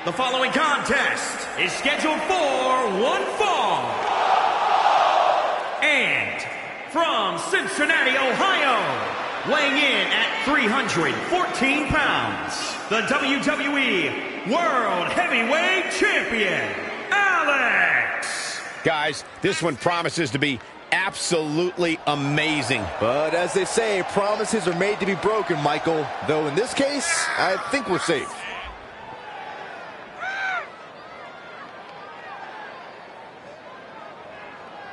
The following contest is scheduled for one fall. And from Cincinnati, Ohio, weighing in at 314 pounds, the WWE World Heavyweight Champion, Alex. Guys, this one promises to be absolutely amazing. But as they say, promises are made to be broken, Michael. Though in this case, I think we're safe.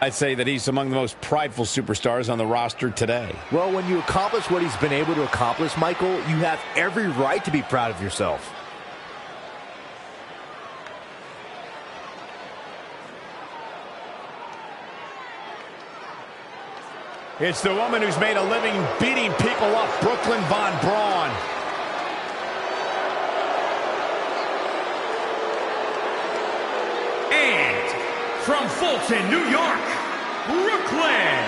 I'd say that he's among the most prideful superstars on the roster today. Well, when you accomplish what he's been able to accomplish, Michael, you have every right to be proud of yourself. It's the woman who's made a living beating people up, Brooklyn Von Braun. And from Fulton, New York, Brooklyn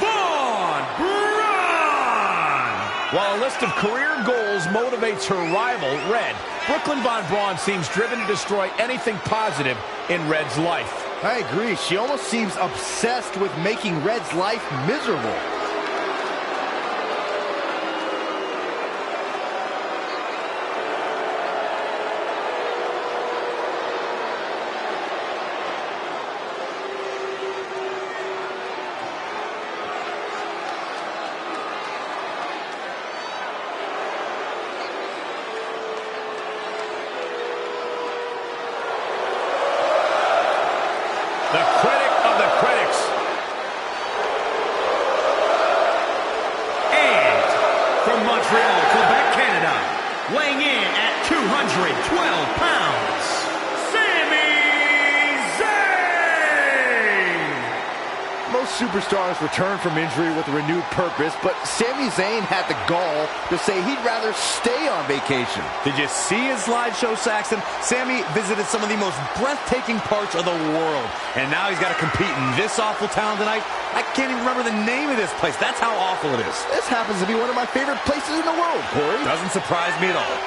Von Braun. While a list of career goals motivates her rival, Red, Brooklyn Von Braun seems driven to destroy anything positive in Red's life. I agree. She almost seems obsessed with making Red's life miserable. The critic of the critics. And from Montreal, Quebec, Canada, weighing in at 212 pounds, Sami Zayn. Most superstars return from injury with a renewed purpose, but Sami Zayn had the gall to say he'd rather stay on vacation. Did you see his slideshow, Saxton? Sami visited some of the most breathtaking parts of the world, and now he's got to compete in this awful town tonight. I can't even remember the name of this place. That's how awful it is. This happens to be one of my favorite places in the world, Corey. Doesn't surprise me at all.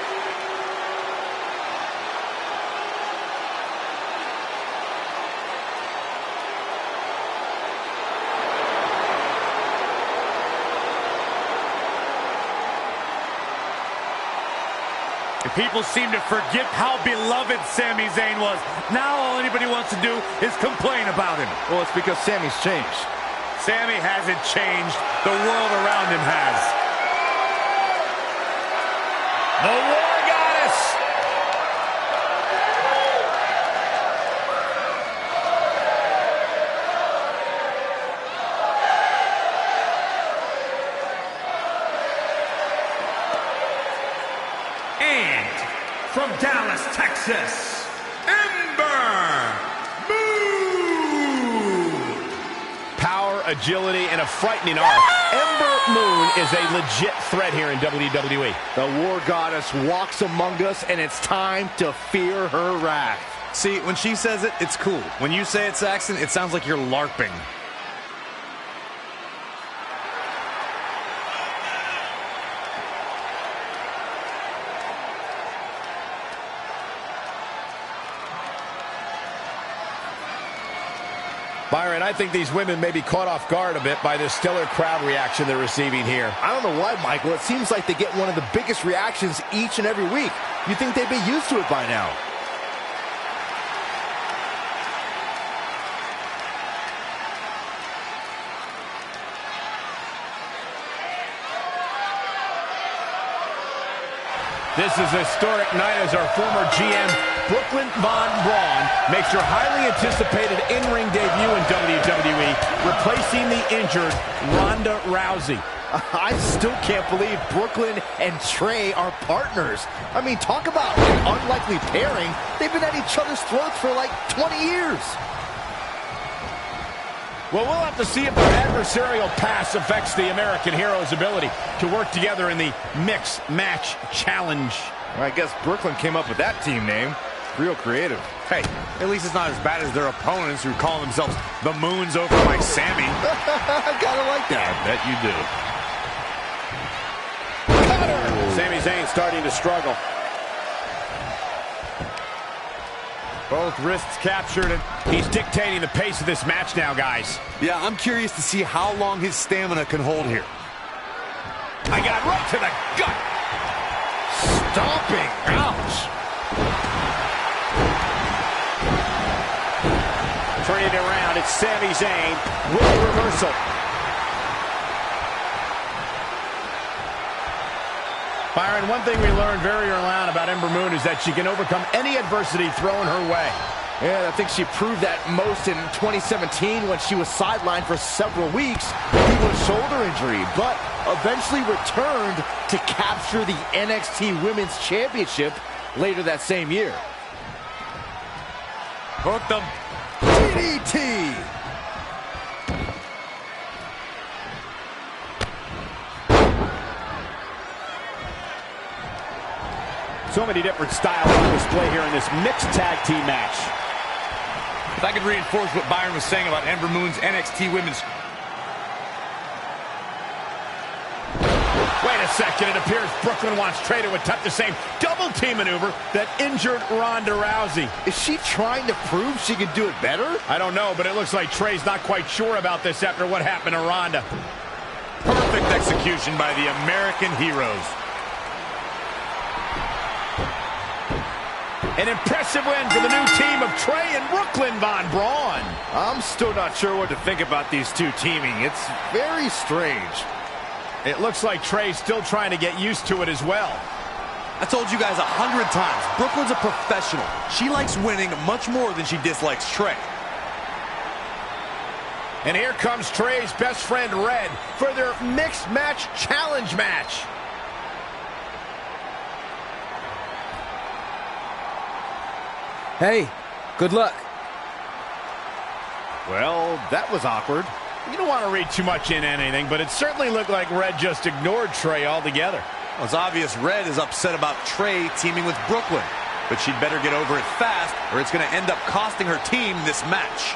People seem to forget how beloved Sami Zayn was. Now all anybody wants to do is complain about him. Well, it's because Sami's changed. Sami hasn't changed. The world around him has. The War Goddess. And from Dallas, Texas, Ember Moon. Power, agility, and a frightening arc. Ember Moon is a legit threat here in WWE. The War Goddess walks among us, and it's time to fear her wrath. See, when she says it, it's cool. When you say it, Saxton, it sounds like you're LARPing. Byron, I think these women may be caught off guard a bit by this stellar crowd reaction they're receiving here. I don't know why, Michael. It seems like they get one of the biggest reactions each and every week. You'd think they'd be used to it by now. This is a historic night as our former GM, Brooklyn Von Braun, makes her highly anticipated in-ring debut in WWE, replacing the injured Ronda Rousey. I still can't believe Brooklyn and Trey are partners. I mean, talk about an unlikely pairing. They've been at each other's throats for like 20 years. Well, we'll have to see if their adversarial pass affects the American Hero's ability to work together in the Mix Match Challenge. I guess Brooklyn came up with that team name. Real creative. Hey, at least it's not as bad as their opponents who call themselves the Moons over by Sami. I gotta like that. I bet you do. Sami Zayn starting to struggle. Both wrists captured, and he's dictating the pace of this match now, guys. Yeah, I'm curious to see how long his stamina can hold here. I got right to the gut. Stomping. Ouch. Turning it around, it's Sami Zayn with the reversal. Byron, one thing we learned very early on about Ember Moon is that she can overcome any adversity thrown her way. Yeah, I think she proved that most in 2017 when she was sidelined for several weeks due to a shoulder injury, but eventually returned to capture the NXT Women's Championship later that same year. Hooked them. DDT! So many different styles on display here in this mixed tag team match. If I could reinforce what Byron was saying about Ember Moon's NXT Women's... Wait a second, it appears Brooklyn wants Trey to attempt the same double team maneuver that injured Ronda Rousey. Is she trying to prove she can do it better? I don't know, but it looks like Trey's not quite sure about this after what happened to Ronda. Perfect execution by the American heroes. An impressive win for the new team of Trey and Brooklyn Von Braun. I'm still not sure what to think about these two teaming. It's very strange. It looks like Trey's still trying to get used to it as well. I told you guys 100 times, Brooklyn's a professional. She likes winning much more than she dislikes Trey. And here comes Trey's best friend Red for their mixed match challenge match. Hey, good luck. Well, that was awkward. You don't want to read too much into anything, but it certainly looked like Red just ignored Trey altogether. Well, it's obvious Red is upset about Trey teaming with Brooklyn, but she'd better get over it fast or it's going to end up costing her team this match.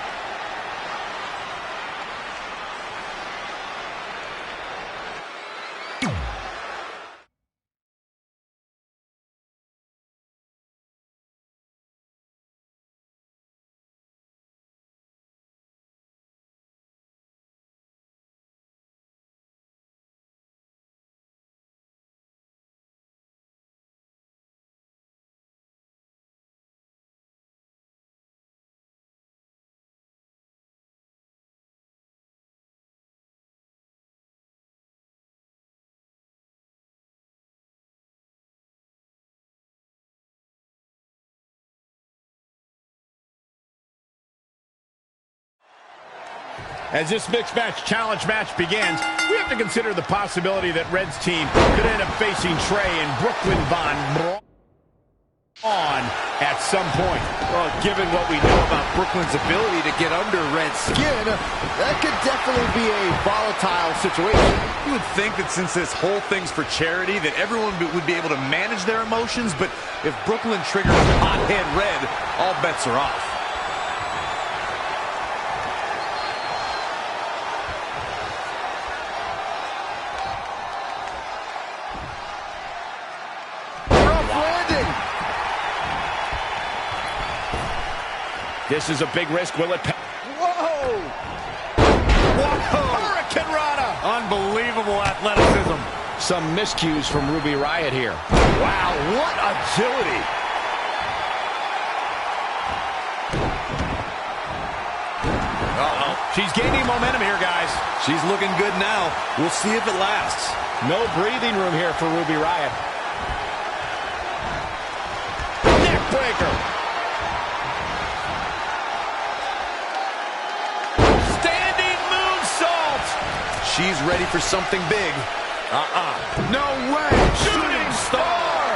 As this mixed match challenge match begins, we have to consider the possibility that Red's team could end up facing Trey and Brooklyn Von Braun at some point. Well, given what we know about Brooklyn's ability to get under Red's skin, that could definitely be a volatile situation. You would think that since this whole thing's for charity, that everyone would be able to manage their emotions, but if Brooklyn triggers hothead Red, all bets are off. This is a big risk. Will it pay? Whoa! Hurricane Rana! Unbelievable athleticism. Some miscues from Ruby Riott here. Wow, what agility! Uh-oh. She's gaining momentum here, guys. She's looking good now. We'll see if it lasts. No breathing room here for Ruby Riott. Neck breaker. She's ready for something big. No way! Shooting star!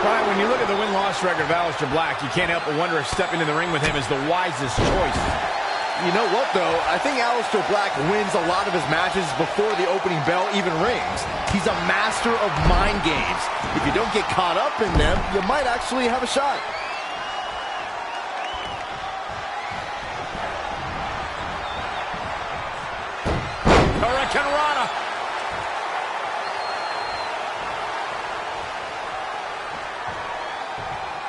Brian, when you look at the win-loss record of Aleister Black, you can't help but wonder if stepping in the ring with him is the wisest choice. You know what, though? I think Aleister Black wins a lot of his matches before the opening bell even rings. He's a master of mind games. If you don't get caught up in them, you might actually have a shot. Hurricane Rana.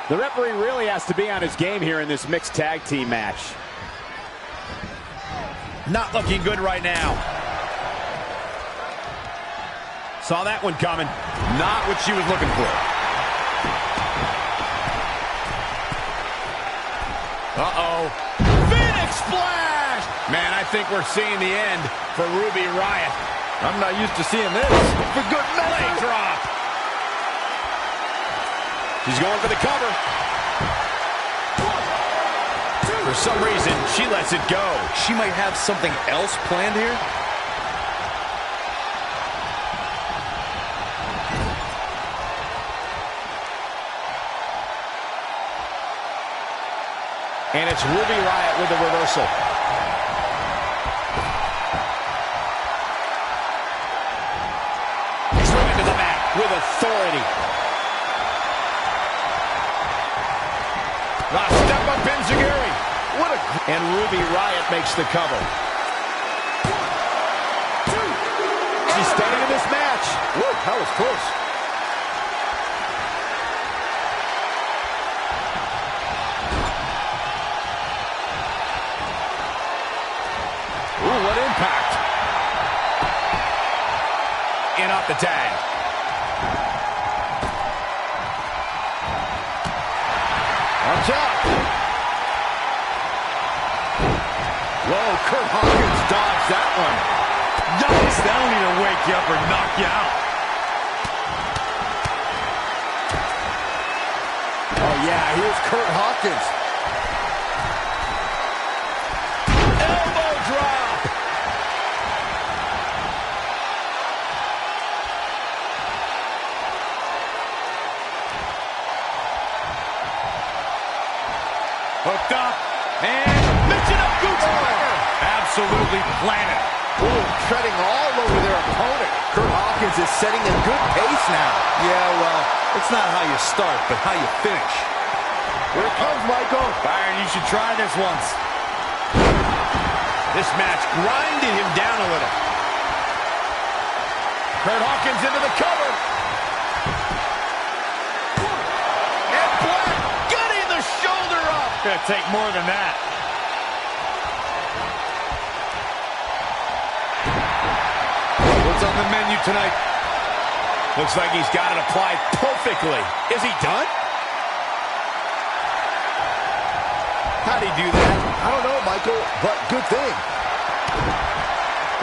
The referee really has to be on his game here in this mixed tag team match. Not looking good right now. Saw that one coming. Not what she was looking for. Uh-oh. Phoenix Splash! Man, I think we're seeing the end for Ruby Riott. I'm not used to seeing this. For good measure. Leg drop. She's going for the cover. For some reason, she lets it go. She might have something else planned here. And it's Ruby Riott with the reversal. Driven to the mat with authority. The step up enziguri. And Ruby Riott makes the cover. She's staying in this match. Woo, that was close. Ooh, what impact. In off the tag. Watch out. Whoa, Kurt Hawkins dodged that one. Yikes, that'll either wake you up or knock you out. Oh, yeah, here's Kurt Hawkins. Elbow drop. Hooked up. And mixing up Gucci. Absolutely planted. Ooh, treading all over their opponent. Kurt Hawkins is setting a good pace now. Yeah, well, it's not how you start, but how you finish. Here it comes, Michael. Byron, you should try this once. This match grinded him down a little. Kurt Hawkins into the cover. And Black getting the shoulder up. Gonna take more than that. What's on the menu tonight? Looks like he's got it applied perfectly. Is he done? How'd he do that? I don't know, Michael, but good thing.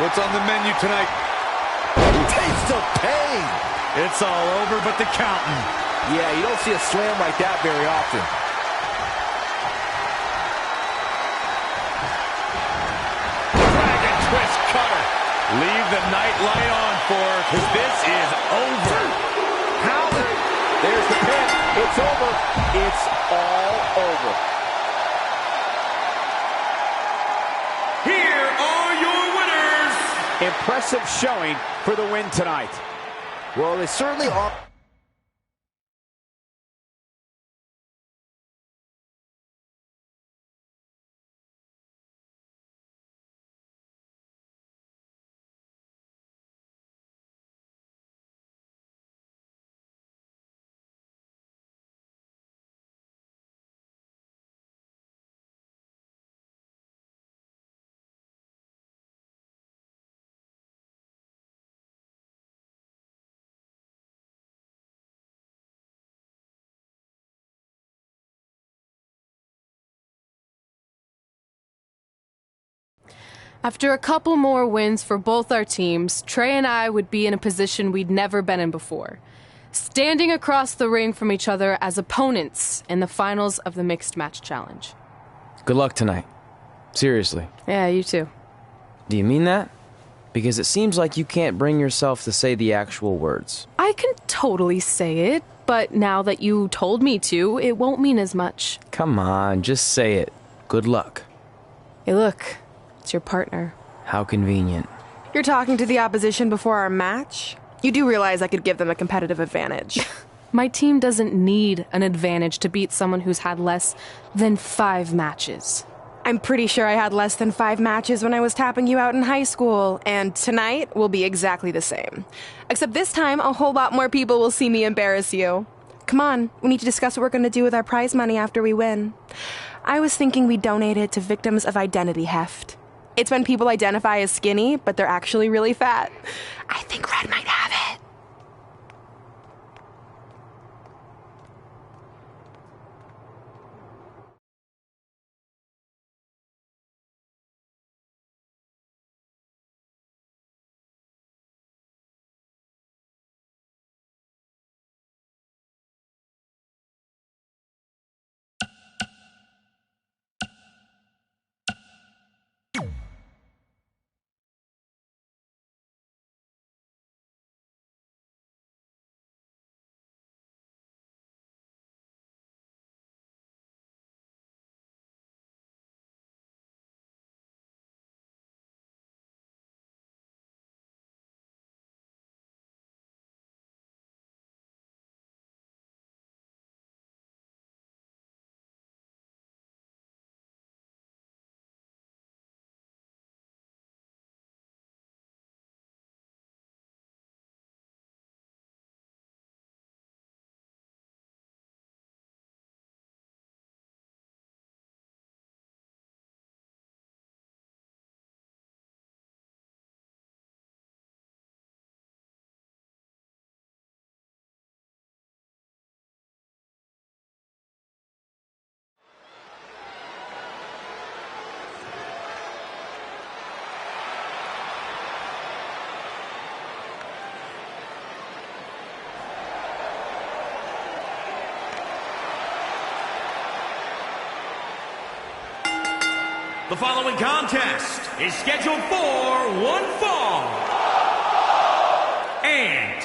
What's on the menu tonight? Taste of pain. It's all over but the counting. Yeah, you don't see a slam like that very often. Dragon twist cutter. Leave the night light on for her, because this is over. How? There's the pin. It's over. It's all over. Here are your winners. Impressive showing for the win tonight. Well, they certainly are. After a couple more wins for both our teams, Trey and I would be in a position we'd never been in before. Standing across the ring from each other as opponents in the finals of the Mixed Match Challenge. Good luck tonight. Seriously. Yeah, you too. Do you mean that? Because it seems like you can't bring yourself to say the actual words. I can totally say it, but now that you told me to, it won't mean as much. Come on, just say it. Good luck. Hey, look. It's your partner. How convenient. You're talking to the opposition before our match? You do realize I could give them a competitive advantage. My team doesn't need an advantage to beat someone who's had less than 5 matches. I'm pretty sure I had less than 5 matches when I was tapping you out in high school, and tonight will be exactly the same. Except this time, a whole lot more people will see me embarrass you. Come on, we need to discuss what we're going to do with our prize money after we win. I was thinking we donate it to victims of identity heft. It's when people identify as skinny, but they're actually really fat. I think Red might have it. The following contest is scheduled for one fall. And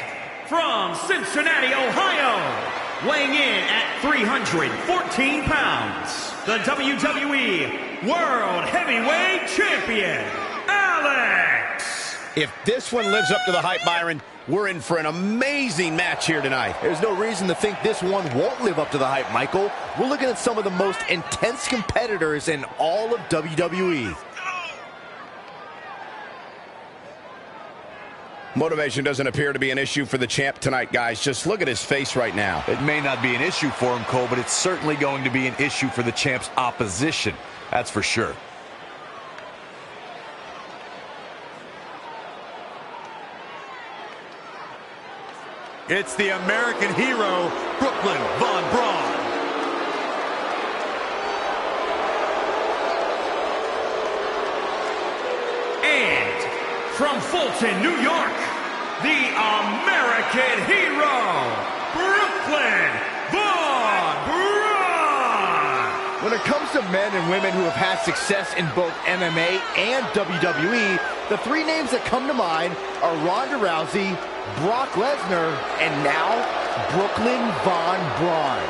from Cincinnati, Ohio, weighing in at 314 pounds, the WWE World Heavyweight Champion, Alex. If this one lives up to the hype, Byron, we're in for an amazing match here tonight. There's no reason to think this one won't live up to the hype, Michael. We're looking at some of the most intense competitors in all of WWE. Motivation doesn't appear to be an issue for the champ tonight, guys. Just look at his face right now. It may not be an issue for him, Cole, but it's certainly going to be an issue for the champ's opposition. That's for sure. It's the American hero, Brooklyn Von Braun. And from Fulton, New York, the American hero, Brooklyn Von Braun. When it comes to men and women who have had success in both MMA and WWE, the three names that come to mind are Ronda Rousey, Brock Lesnar, and now Brooklyn Von Braun.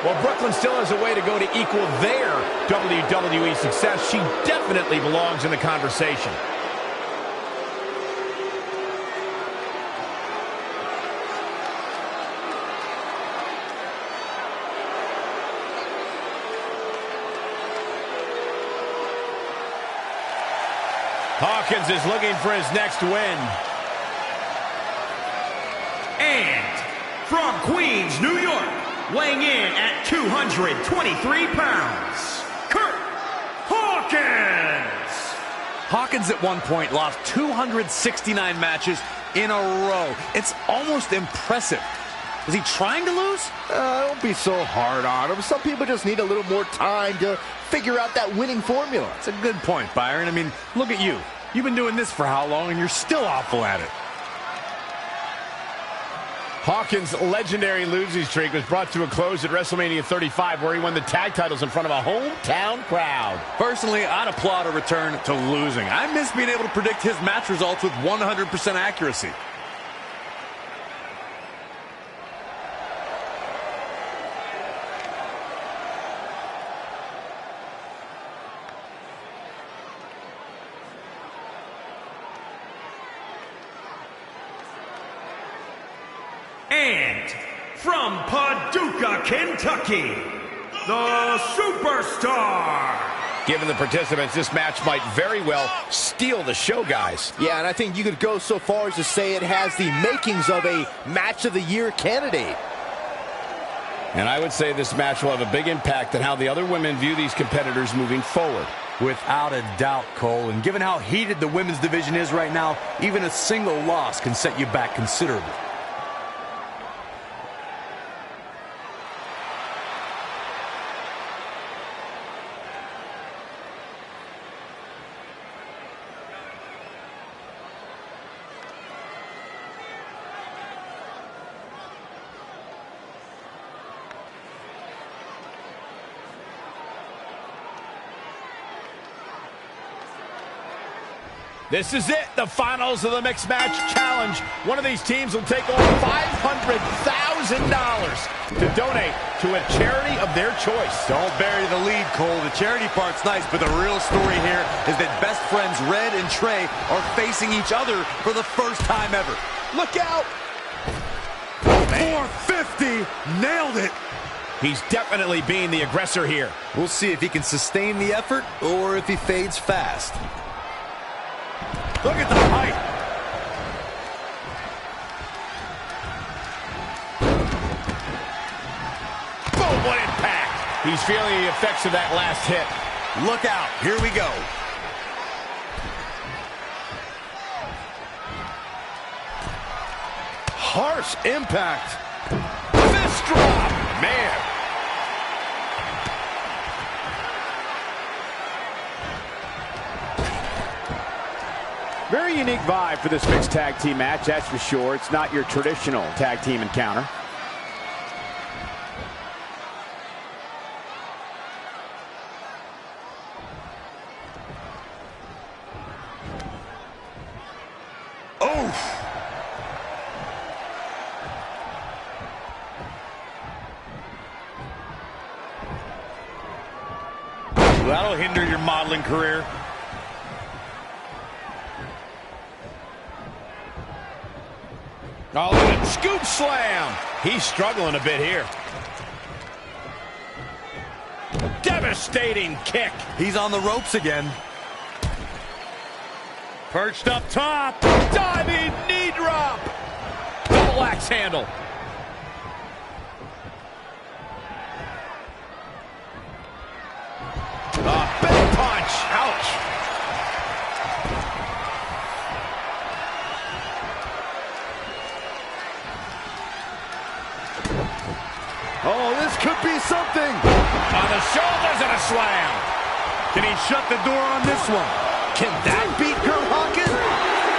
Well, Brooklyn still has a way to go to equal their WWE success. She definitely belongs in the conversation. Hawkins is looking for his next win. And from Queens, New York, weighing in at 223 pounds, Kurt Hawkins. Hawkins at one point lost 269 matches in a row. It's almost impressive. Is he trying to lose? Don't be so hard on him. Some people just need a little more time to figure out that winning formula. It's a good point, Byron. I mean, look at you. You've been doing this for how long, and you're still awful at it. Hawkins' legendary losing streak was brought to a close at WrestleMania 35, where he won the tag titles in front of a hometown crowd. Personally, I'd applaud a return to losing. I miss being able to predict his match results with 100% accuracy. And from Paducah, Kentucky, the Superstar. Given the participants, this match might very well steal the show, guys. Yeah, and I think you could go so far as to say it has the makings of a Match of the Year candidate. And I would say this match will have a big impact on how the other women view these competitors moving forward. Without a doubt, Cole. And given how heated the women's division is right now, even a single loss can set you back considerably. This is it, the finals of the Mixed Match Challenge. One of these teams will take over $500,000 to donate to a charity of their choice. Don't bury the lead, Cole. The charity part's nice, but the real story here is that best friends Red and Trey are facing each other for the first time ever. Look out! 450, nailed it. He's definitely being the aggressor here. We'll see if he can sustain the effort or if he fades fast. Look at the height. Boom, what impact. He's feeling the effects of that last hit. Look out, here we go. Harsh impact. Fist drop, man. Very unique vibe for this mixed tag team match, that's for sure. It's not your traditional tag team encounter. Oh! That'll hinder your modeling career. Oh, look at scoop slam. He's struggling a bit here. Devastating kick. He's on the ropes again. Perched up top. Diving knee drop. Double axe handle. Big punch. Ouch. Oh, this could be something. On the shoulders and a slam. Can he shut the door on this one? Can that beat Kurt Hawkins?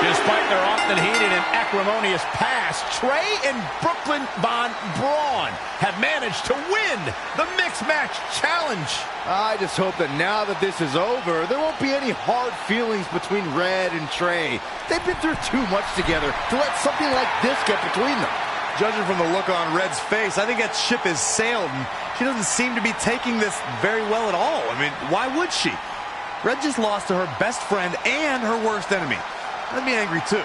Despite their often heated and acrimonious past, Trey and Brooklyn Von Braun have managed to win the Mixed Match Challenge. I just hope that now that this is over, there won't be any hard feelings between Red and Trey. They've been through too much together to let something like this get between them. Judging from the look on Red's face, I think that ship has sailed, and she doesn't seem to be taking this very well at all. I mean, why would she? Red just lost to her best friend and her worst enemy. I'd be angry too.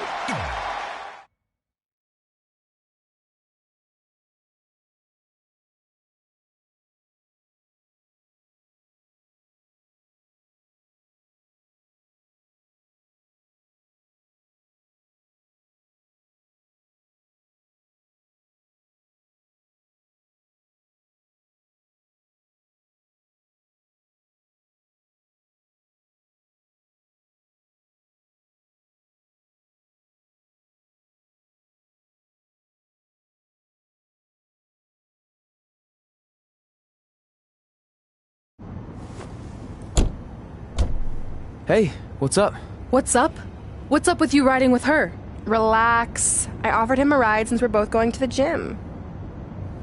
Hey, what's up? What's up? What's up with you riding with her? Relax. I offered him a ride since we're both going to the gym.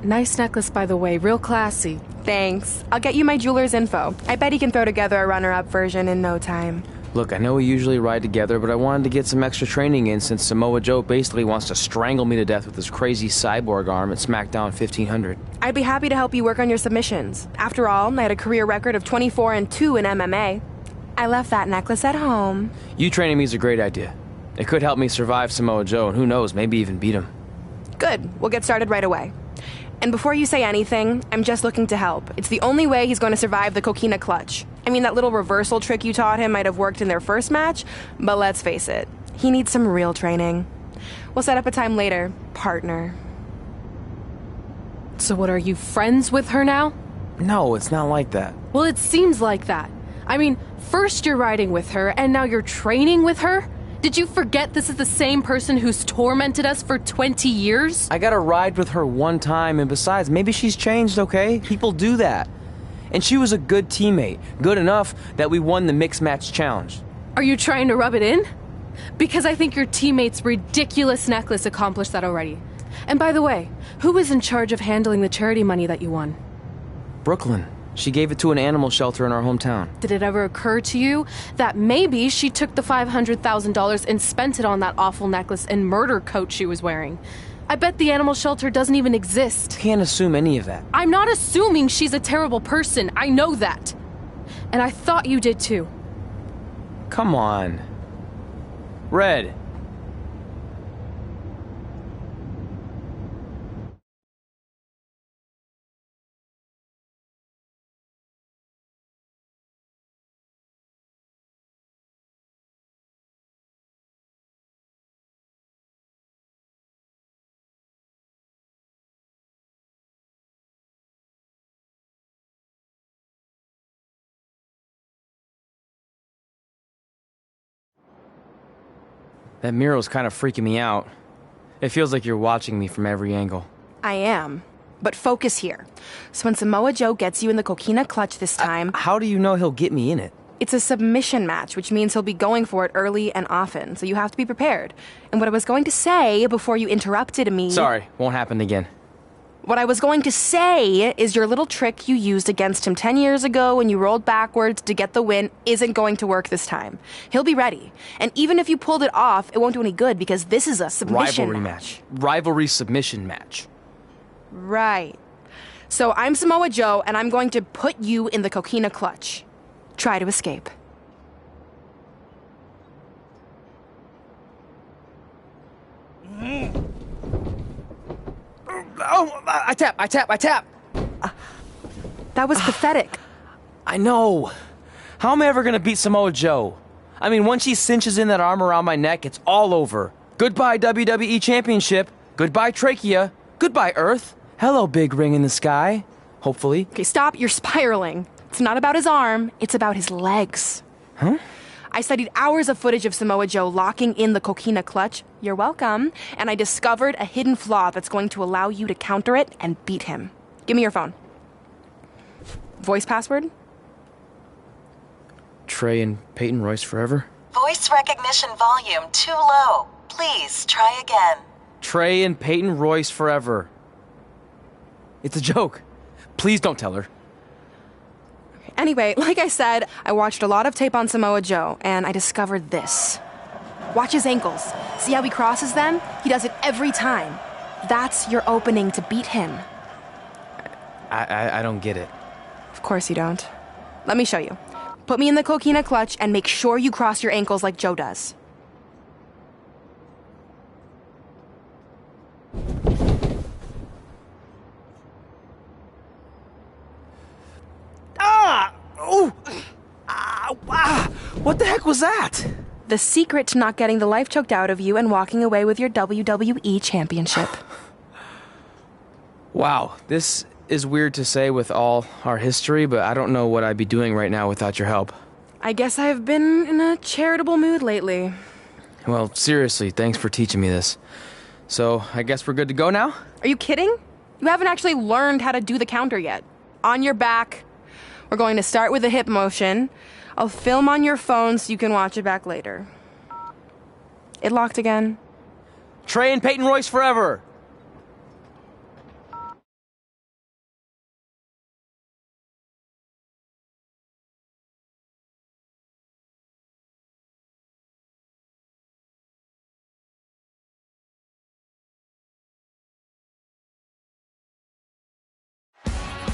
Nice necklace, by the way. Real classy. Thanks. I'll get you my jeweler's info. I bet he can throw together a runner-up version in no time. Look, I know we usually ride together, but I wanted to get some extra training in since Samoa Joe basically wants to strangle me to death with his crazy cyborg arm at SmackDown 1500. I'd be happy to help you work on your submissions. After all, I had a career record of 24-2 in MMA. I left that necklace at home. You training me is a great idea. It could help me survive Samoa Joe, and who knows, maybe even beat him. Good. We'll get started right away. And before you say anything, I'm just looking to help. It's the only way he's going to survive the coquina clutch. I mean, that little reversal trick you taught him might have worked in their first match, but let's face it, he needs some real training. We'll set up a time later, partner. So what, are you friends with her now? No, it's not like that. Well, it seems like that. I mean, first you're riding with her, and now you're training with her? Did you forget this is the same person who's tormented us for 20 years? I got to ride with her one time, and besides, maybe she's changed, okay? People do that. And she was a good teammate. Good enough that we won the mixed match challenge. Are you trying to rub it in? Because I think your teammate's ridiculous necklace accomplished that already. And by the way, who was in charge of handling the charity money that you won? Brooklyn. She gave it to an animal shelter in our hometown. Did it ever occur to you that maybe she took the $500,000 and spent it on that awful necklace and murder coat she was wearing? I bet the animal shelter doesn't even exist. Can't assume any of that. I'm not assuming she's a terrible person. I know that. And I thought you did too. Come on. Red. That mural's kind of freaking me out. It feels like you're watching me from every angle. I am. But focus here. So when Samoa Joe gets you in the coquina clutch this time... How do you know he'll get me in it? It's a submission match, which means he'll be going for it early and often, so you have to be prepared. And what I was going to say before you interrupted me... Sorry, won't happen again. What I was going to say is your little trick you used against him 10 years ago when you rolled backwards to get the win isn't going to work this time. He'll be ready. And even if you pulled it off, it won't do any good because this is a submission Rivalry match. Rivalry submission match. Right. So I'm Samoa Joe, and I'm going to put you in the coquina clutch. Try to escape. Oh, I tap. That was pathetic. I know. How am I ever gonna beat Samoa Joe? I mean, once she cinches in that arm around my neck, it's all over. Goodbye, WWE Championship. Goodbye, Trachea. Goodbye, Earth. Hello, big ring in the sky. Hopefully. Okay, stop. You're spiraling. It's not about his arm. It's about his legs. Huh? I studied hours of footage of Samoa Joe locking in the coquina clutch. You're welcome. And I discovered a hidden flaw that's going to allow you to counter it and beat him. Give me your phone. Voice password? Trey and Peyton Royce forever? Voice recognition volume too low. Please try again. Trey and Peyton Royce forever. It's a joke. Please don't tell her. Anyway, like I said, I watched a lot of tape on Samoa Joe, and I discovered this. Watch his ankles. See how he crosses them? He does it every time. That's your opening to beat him. I don't get it. Of course you don't. Let me show you. Put me in the coquina clutch and make sure you cross your ankles like Joe does. What the heck was that? The secret to not getting the life choked out of you and walking away with your WWE Championship. Wow, this is weird to say with all our history, but I don't know what I'd be doing right now without your help. I guess I've been in a charitable mood lately. Well, seriously, thanks for teaching me this. So, I guess we're good to go now? Are you kidding? You haven't actually learned how to do the counter yet. On your back. We're going to start with a hip motion. I'll film on your phone so you can watch it back later. It locked again. Trey and Peyton Royce forever!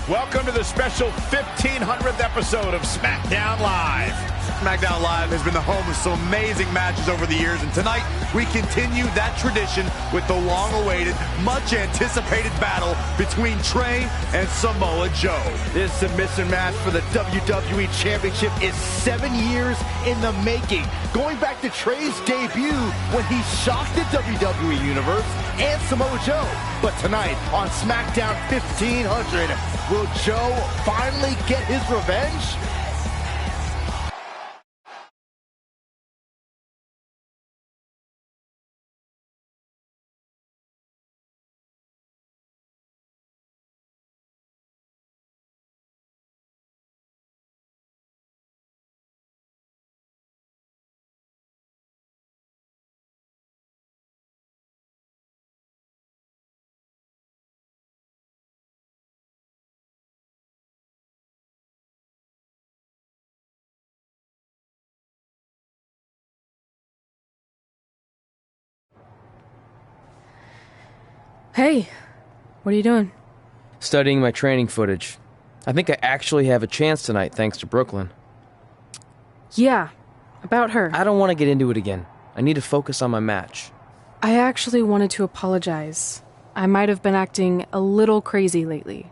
Welcome to the special 1500th episode of SmackDown Live. SmackDown Live has been the home of some amazing matches over the years, and tonight we continue that tradition with the long-awaited, much-anticipated battle between Trey and Samoa Joe. This submission match for the WWE Championship is 7 years in the making, going back to Trey's debut when he shocked the WWE Universe and Samoa Joe. But tonight on SmackDown 1500, will Joe finally get his revenge? Hey, what are you doing? Studying my training footage. I think I actually have a chance tonight thanks to Brooklyn. Yeah, about her. I don't want to get into it again. I need to focus on my match. I actually wanted to apologize. I might have been acting a little crazy lately.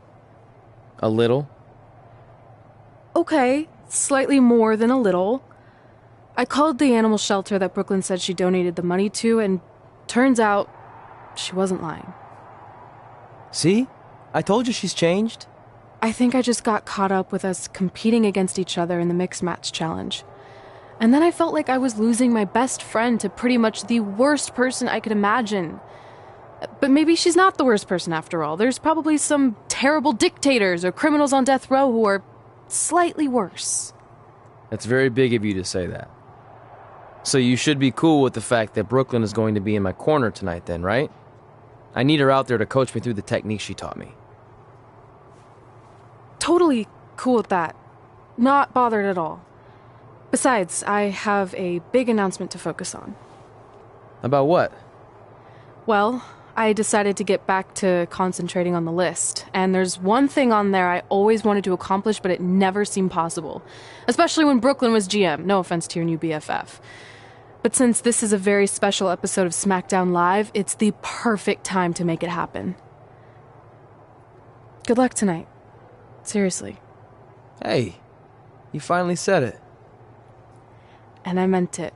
A little? Okay, slightly more than a little. I called the animal shelter that Brooklyn said she donated the money to, and turns out she wasn't lying. See? I told you she's changed. I think I just got caught up with us competing against each other in the mixed match challenge. And then I felt like I was losing my best friend to pretty much the worst person I could imagine. But maybe she's not the worst person after all. There's probably some terrible dictators or criminals on death row who are slightly worse. That's very big of you to say that. So you should be cool with the fact that Brooklyn is going to be in my corner tonight then, right? I need her out there to coach me through the technique she taught me. Totally cool with that. Not bothered at all. Besides, I have a big announcement to focus on. About what? Well, I decided to get back to concentrating on the list, and there's one thing on there I always wanted to accomplish, but it never seemed possible. Especially when Brooklyn was GM, no offense to your new BFF. But since this is a very special episode of SmackDown Live, it's the perfect time to make it happen. Good luck tonight. Seriously. Hey, you finally said it. And I meant it.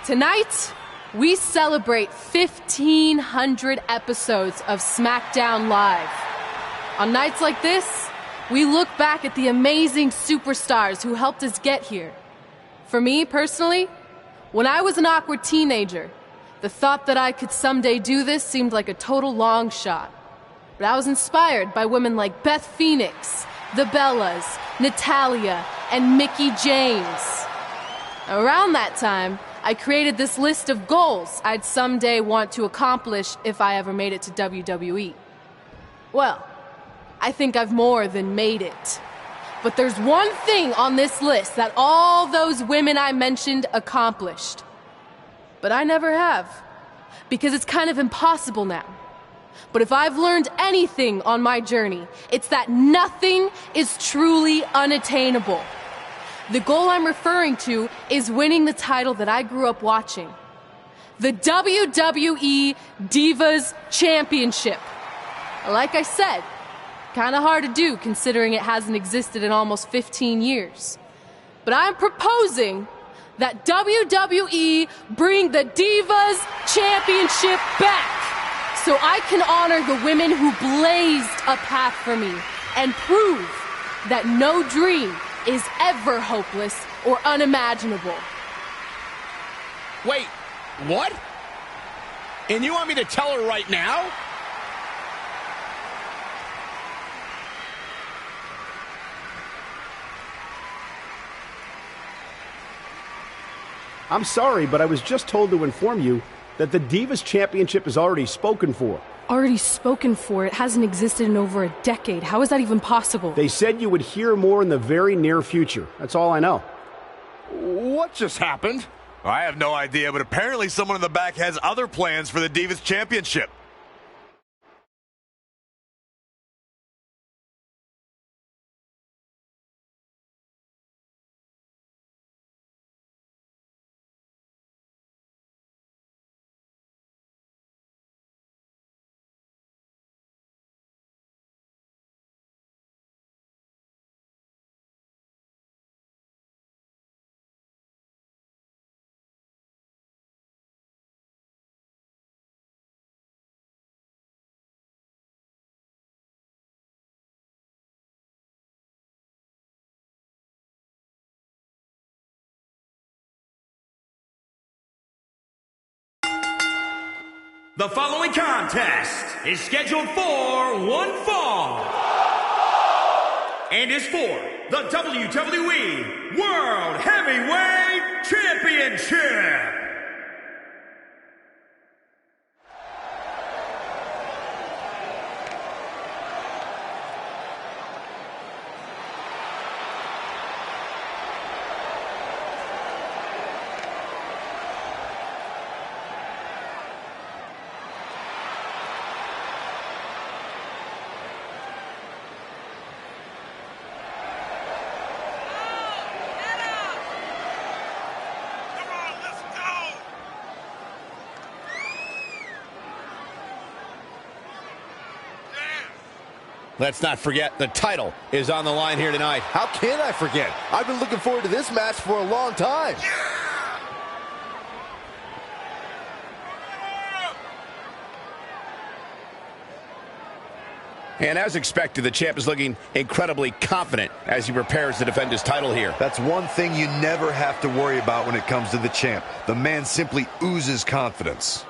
Tonight, we celebrate 1,500 episodes of SmackDown Live. On nights like this, we look back at the amazing superstars who helped us get here. For me, personally, when I was an awkward teenager, the thought that I could someday do this seemed like a total long shot. But I was inspired by women like Beth Phoenix, the Bellas, Natalia, and Mickie James. Around that time, I created this list of goals I'd someday want to accomplish if I ever made it to WWE. Well, I think I've more than made it. But there's one thing on this list that all those women I mentioned accomplished. But I never have, because it's kind of impossible now. But if I've learned anything on my journey, it's that nothing is truly unattainable. The goal I'm referring to is winning the title that I grew up watching. The WWE Divas Championship. Like I said, kind of hard to do considering it hasn't existed in almost 15 years. But I'm proposing that WWE bring the Divas Championship back so I can honor the women who blazed a path for me and prove that no dream is ever hopeless or unimaginable. Wait, what? And you want me to tell her right now? I'm sorry, but I was just told to inform you that the Divas Championship is already spoken for. Already spoken for? It hasn't existed in over a decade. How is that even possible? They said you would hear more in the very near future. That's all I know. What just happened? I have no idea, but apparently someone in the back has other plans for the Divas Championship. The following contest is scheduled for one fall and is for the WWE World Heavyweight Championship. Let's not forget, the title is on the line here tonight. How can I forget? I've been looking forward to this match for a long time. And as expected, the champ is looking incredibly confident as he prepares to defend his title here. That's one thing you never have to worry about when it comes to the champ. The man simply oozes confidence.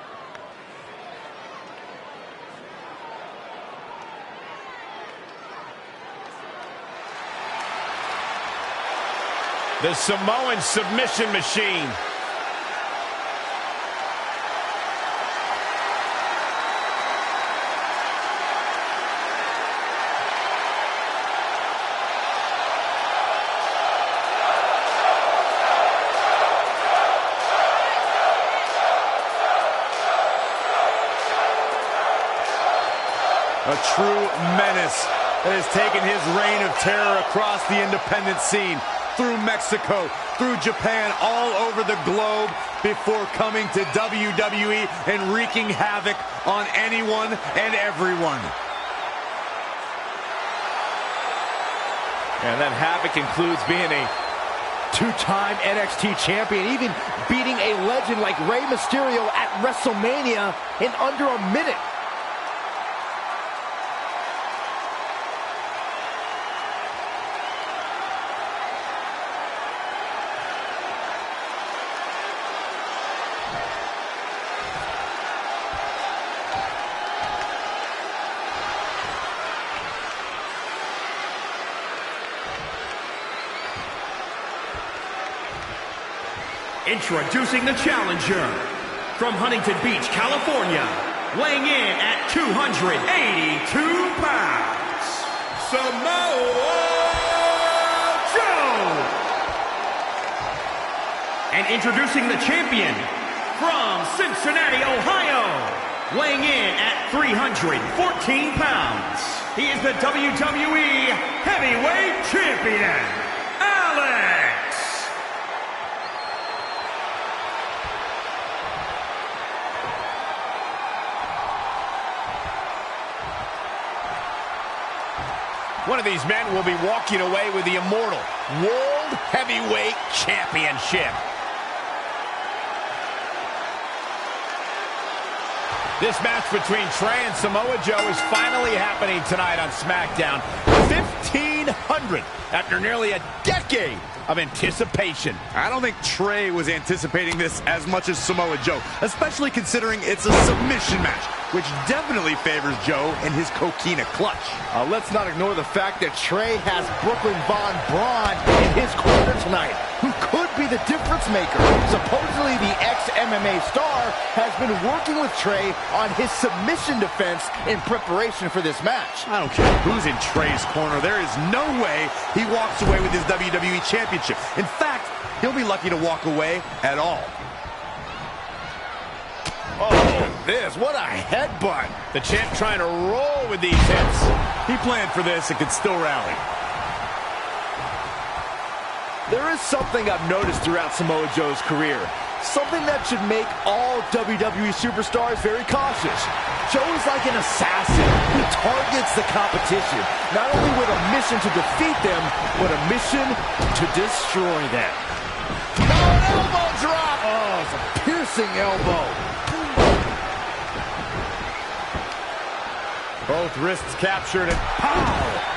The Samoan submission machine. A true menace that has taken his reign of terror across the independent scene, through Mexico, through Japan, all over the globe, before coming to WWE and wreaking havoc on anyone and everyone. And that havoc includes being a two-time NXT champion, even beating a legend like Rey Mysterio at WrestleMania in under a minute. Introducing the challenger from Huntington Beach, California, weighing in at 282 pounds, Samoa Joe. And introducing the champion from Cincinnati, Ohio, weighing in at 314 pounds, he is the WWE Heavyweight Champion, Alex. One of these men will be walking away with the immortal World Heavyweight Championship. This match between Trey and Samoa Joe is finally happening tonight on SmackDown. 1,500 after nearly a decade of anticipation. I don't think Trey was anticipating this as much as Samoa Joe, especially considering it's a submission match. which definitely favors Joe and his coquina clutch. Let's not ignore the fact that Trey has Brooklyn Von Braun in his corner tonight, who could be the difference maker. Supposedly, the ex-MMA star has been working with Trey on his submission defense in preparation for this match. I don't care who's in Trey's corner. There is no way he walks away with his WWE Championship. In fact, he'll be lucky to walk away at all. Oh, What a headbutt. the champ trying to roll with these hits. He planned for this and could still rally. There is something I've noticed throughout Samoa Joe's career. Something that should make all WWE superstars very cautious. Joe is like an assassin who targets the competition, not only with a mission to defeat them, but a mission to destroy them. Oh, an elbow drop! Oh, it's a piercing elbow. Both wrists captured and pow!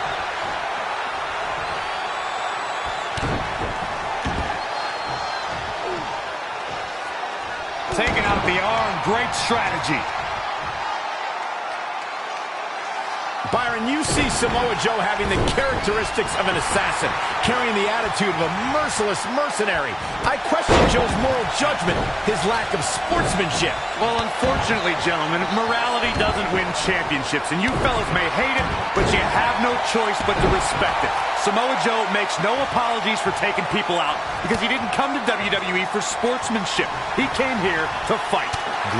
Taking out the arm, great strategy. Byron, you see Samoa Joe having the characteristics of an assassin, carrying the attitude of a merciless mercenary. I question Joe's moral judgment, his lack of sportsmanship. Well, unfortunately, gentlemen, morality doesn't win championships, and you fellas may hate it, but you have no choice but to respect it. Samoa Joe makes no apologies for taking people out because he didn't come to WWE for sportsmanship. He came here to fight.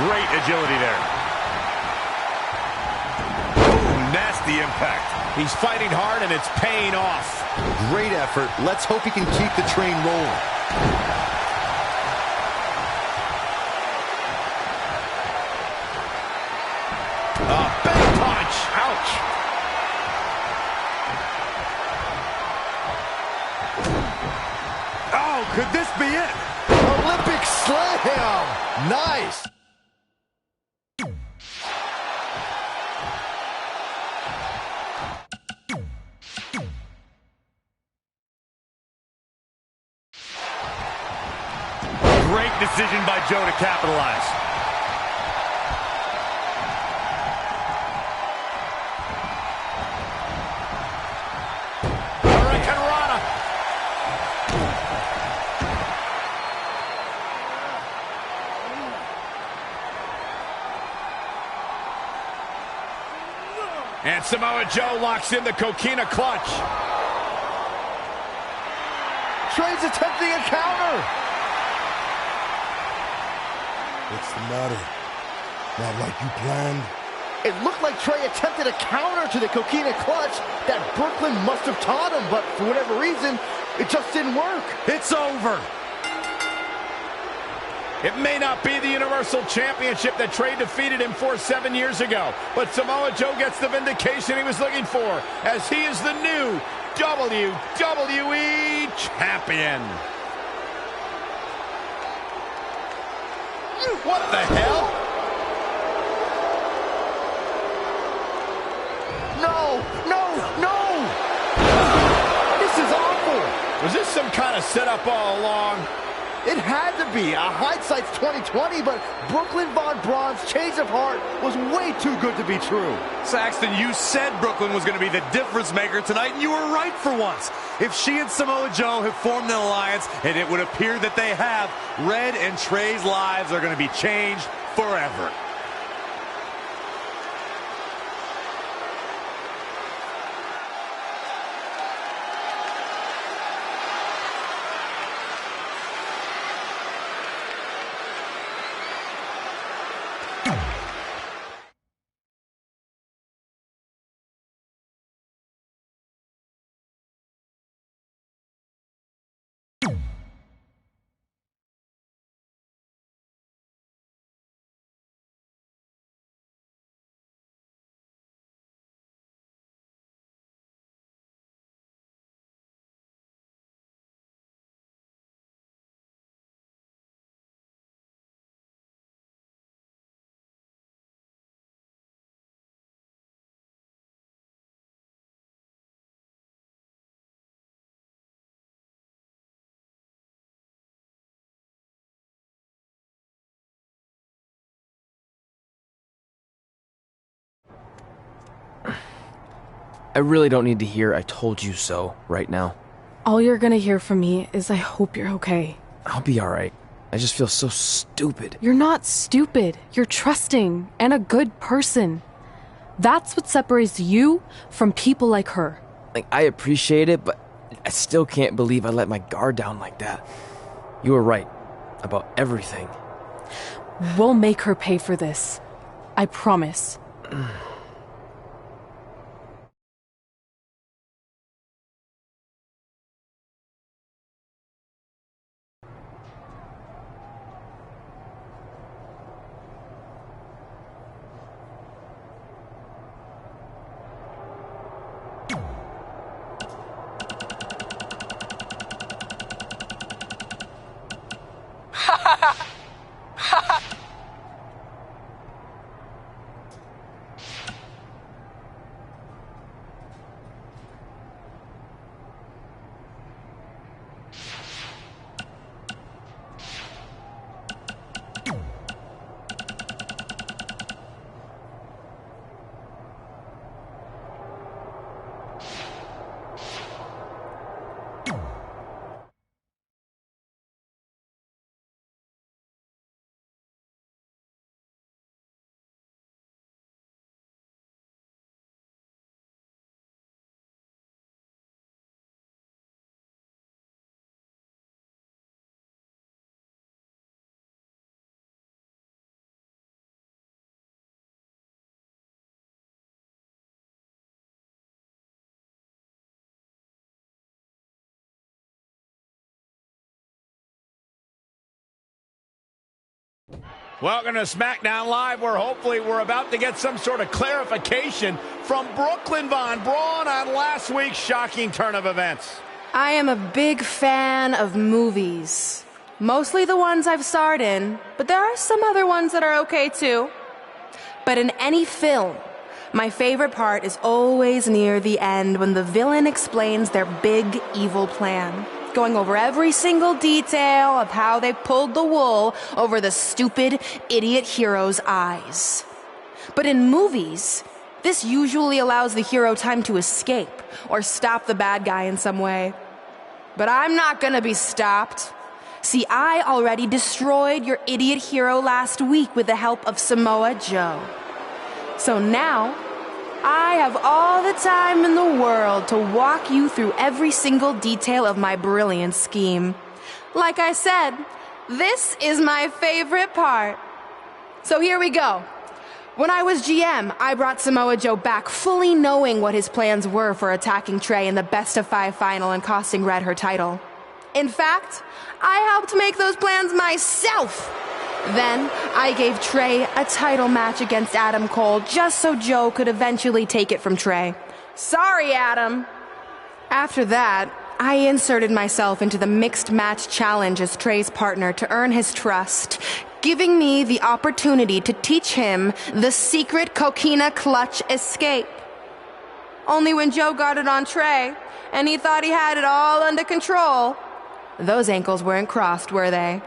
Great agility there. Nasty impact. He's fighting hard and it's paying off. Great effort. Let's hope he can keep the train rolling. Big punch. Ouch. Oh, could this be it? Olympic slam. Nice. Great decision by Joe to capitalize. Hurricanrana. And Samoa Joe locks in the coquina clutch. Trey's attempting a counter. What's the matter? Not like you planned? It looked like Trey attempted a counter to the coquina clutch that Brooklyn must have taught him, but for whatever reason, it just didn't work. It's over. It may not be the Universal Championship that Trey defeated him for 7 years ago, but Samoa Joe gets the vindication he was looking for, as he is the new WWE Champion. What the hell? No, no, no! This is awful! Was this some kind of setup all along? It had to be. Hindsight's 2020, but Brooklyn Von Braun's change of heart was way too good to be true. Saxton, you said Brooklyn was going to be the difference maker tonight, and you were right for once. If she and Samoa Joe have formed an alliance, and it would appear that they have, Red and Trey's lives are going to be changed forever. I really don't need to hear "I told you so" right now. All you're gonna hear from me is I hope you're okay. I'll be alright. I just feel so stupid. You're not stupid. You're trusting and a good person. That's what separates you from people like her. Like, I appreciate it, but I still can't believe I let my guard down like that. You were right about everything. We'll make her pay for this. I promise. Welcome to SmackDown Live, where hopefully we're about to get some sort of clarification from Brooklyn Von Braun on last week's shocking turn of events. I am a big fan of movies. Mostly the ones I've starred in, but there are some other ones that are okay too. But in any film, my favorite part is always near the end when the villain explains their big evil plan, going over every single detail of how they pulled the wool over the stupid idiot hero's eyes. But in movies, this usually allows the hero time to escape or stop the bad guy in some way. But I'm not gonna be stopped. See, I already destroyed your idiot hero last week with the help of Samoa Joe. So now, I have all the time in the world to walk you through every single detail of my brilliant scheme. Like I said, this is my favorite part. So here we go. When I was GM, I brought Samoa Joe back fully knowing what his plans were for attacking Trey in the best-of-5 final and costing Red her title. In fact, I helped make those plans myself. Then, I gave Trey a title match against Adam Cole just so Joe could eventually take it from Trey. Sorry, Adam. After that, I inserted myself into the mixed match challenge as Trey's partner to earn his trust, giving me the opportunity to teach him the secret coquina clutch escape. Only when Joe got it on Trey, and he thought he had it all under control, those ankles weren't crossed, were they?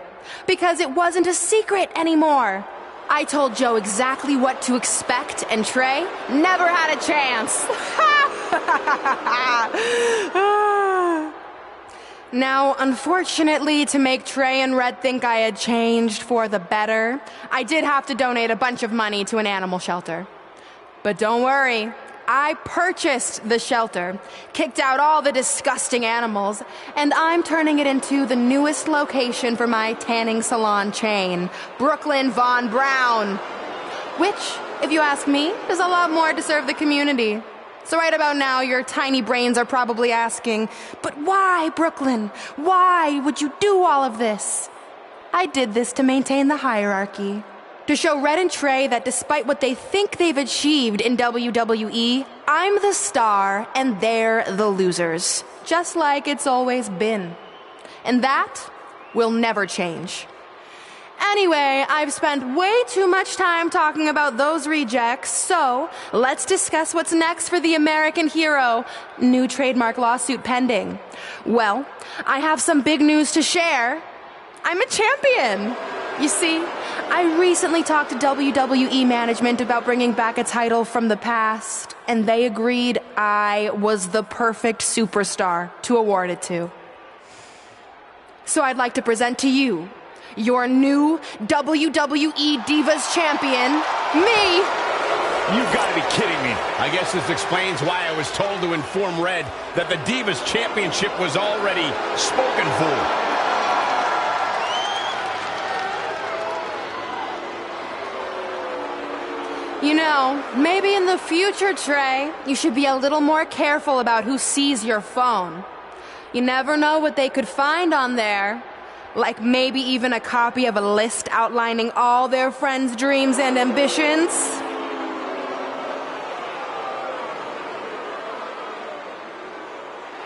Because it wasn't a secret anymore. I told Joe exactly what to expect, and Trey never had a chance. Now, unfortunately, to make Trey and Red think I had changed for the better, I did have to donate a bunch of money to an animal shelter. But don't worry, I purchased the shelter, kicked out all the disgusting animals, and I'm turning it into the newest location for my tanning salon chain, Brooklyn Von Braun. Which, if you ask me, is a lot more to serve the community. So right about now, your tiny brains are probably asking, but why, Brooklyn? Why would you do all of this? I did this to maintain the hierarchy. To show Red and Trey that despite what they think they've achieved in WWE, I'm the star and they're the losers. Just like it's always been. And that will never change. Anyway, I've spent way too much time talking about those rejects, so let's discuss what's next for the American hero. New trademark lawsuit pending. Well, I have some big news to share. I'm a champion. You see, I recently talked to WWE management about bringing back a title from the past, and they agreed I was the perfect superstar to award it to. So I'd like to present to you your new WWE Divas Champion, me! You've got to be kidding me. I guess this explains why I was told to inform Red that the Divas Championship was already spoken for. You know, maybe in the future, Trey, you should be a little more careful about who sees your phone. You never know what they could find on there. Like maybe even a copy of a list outlining all their friends' dreams and ambitions.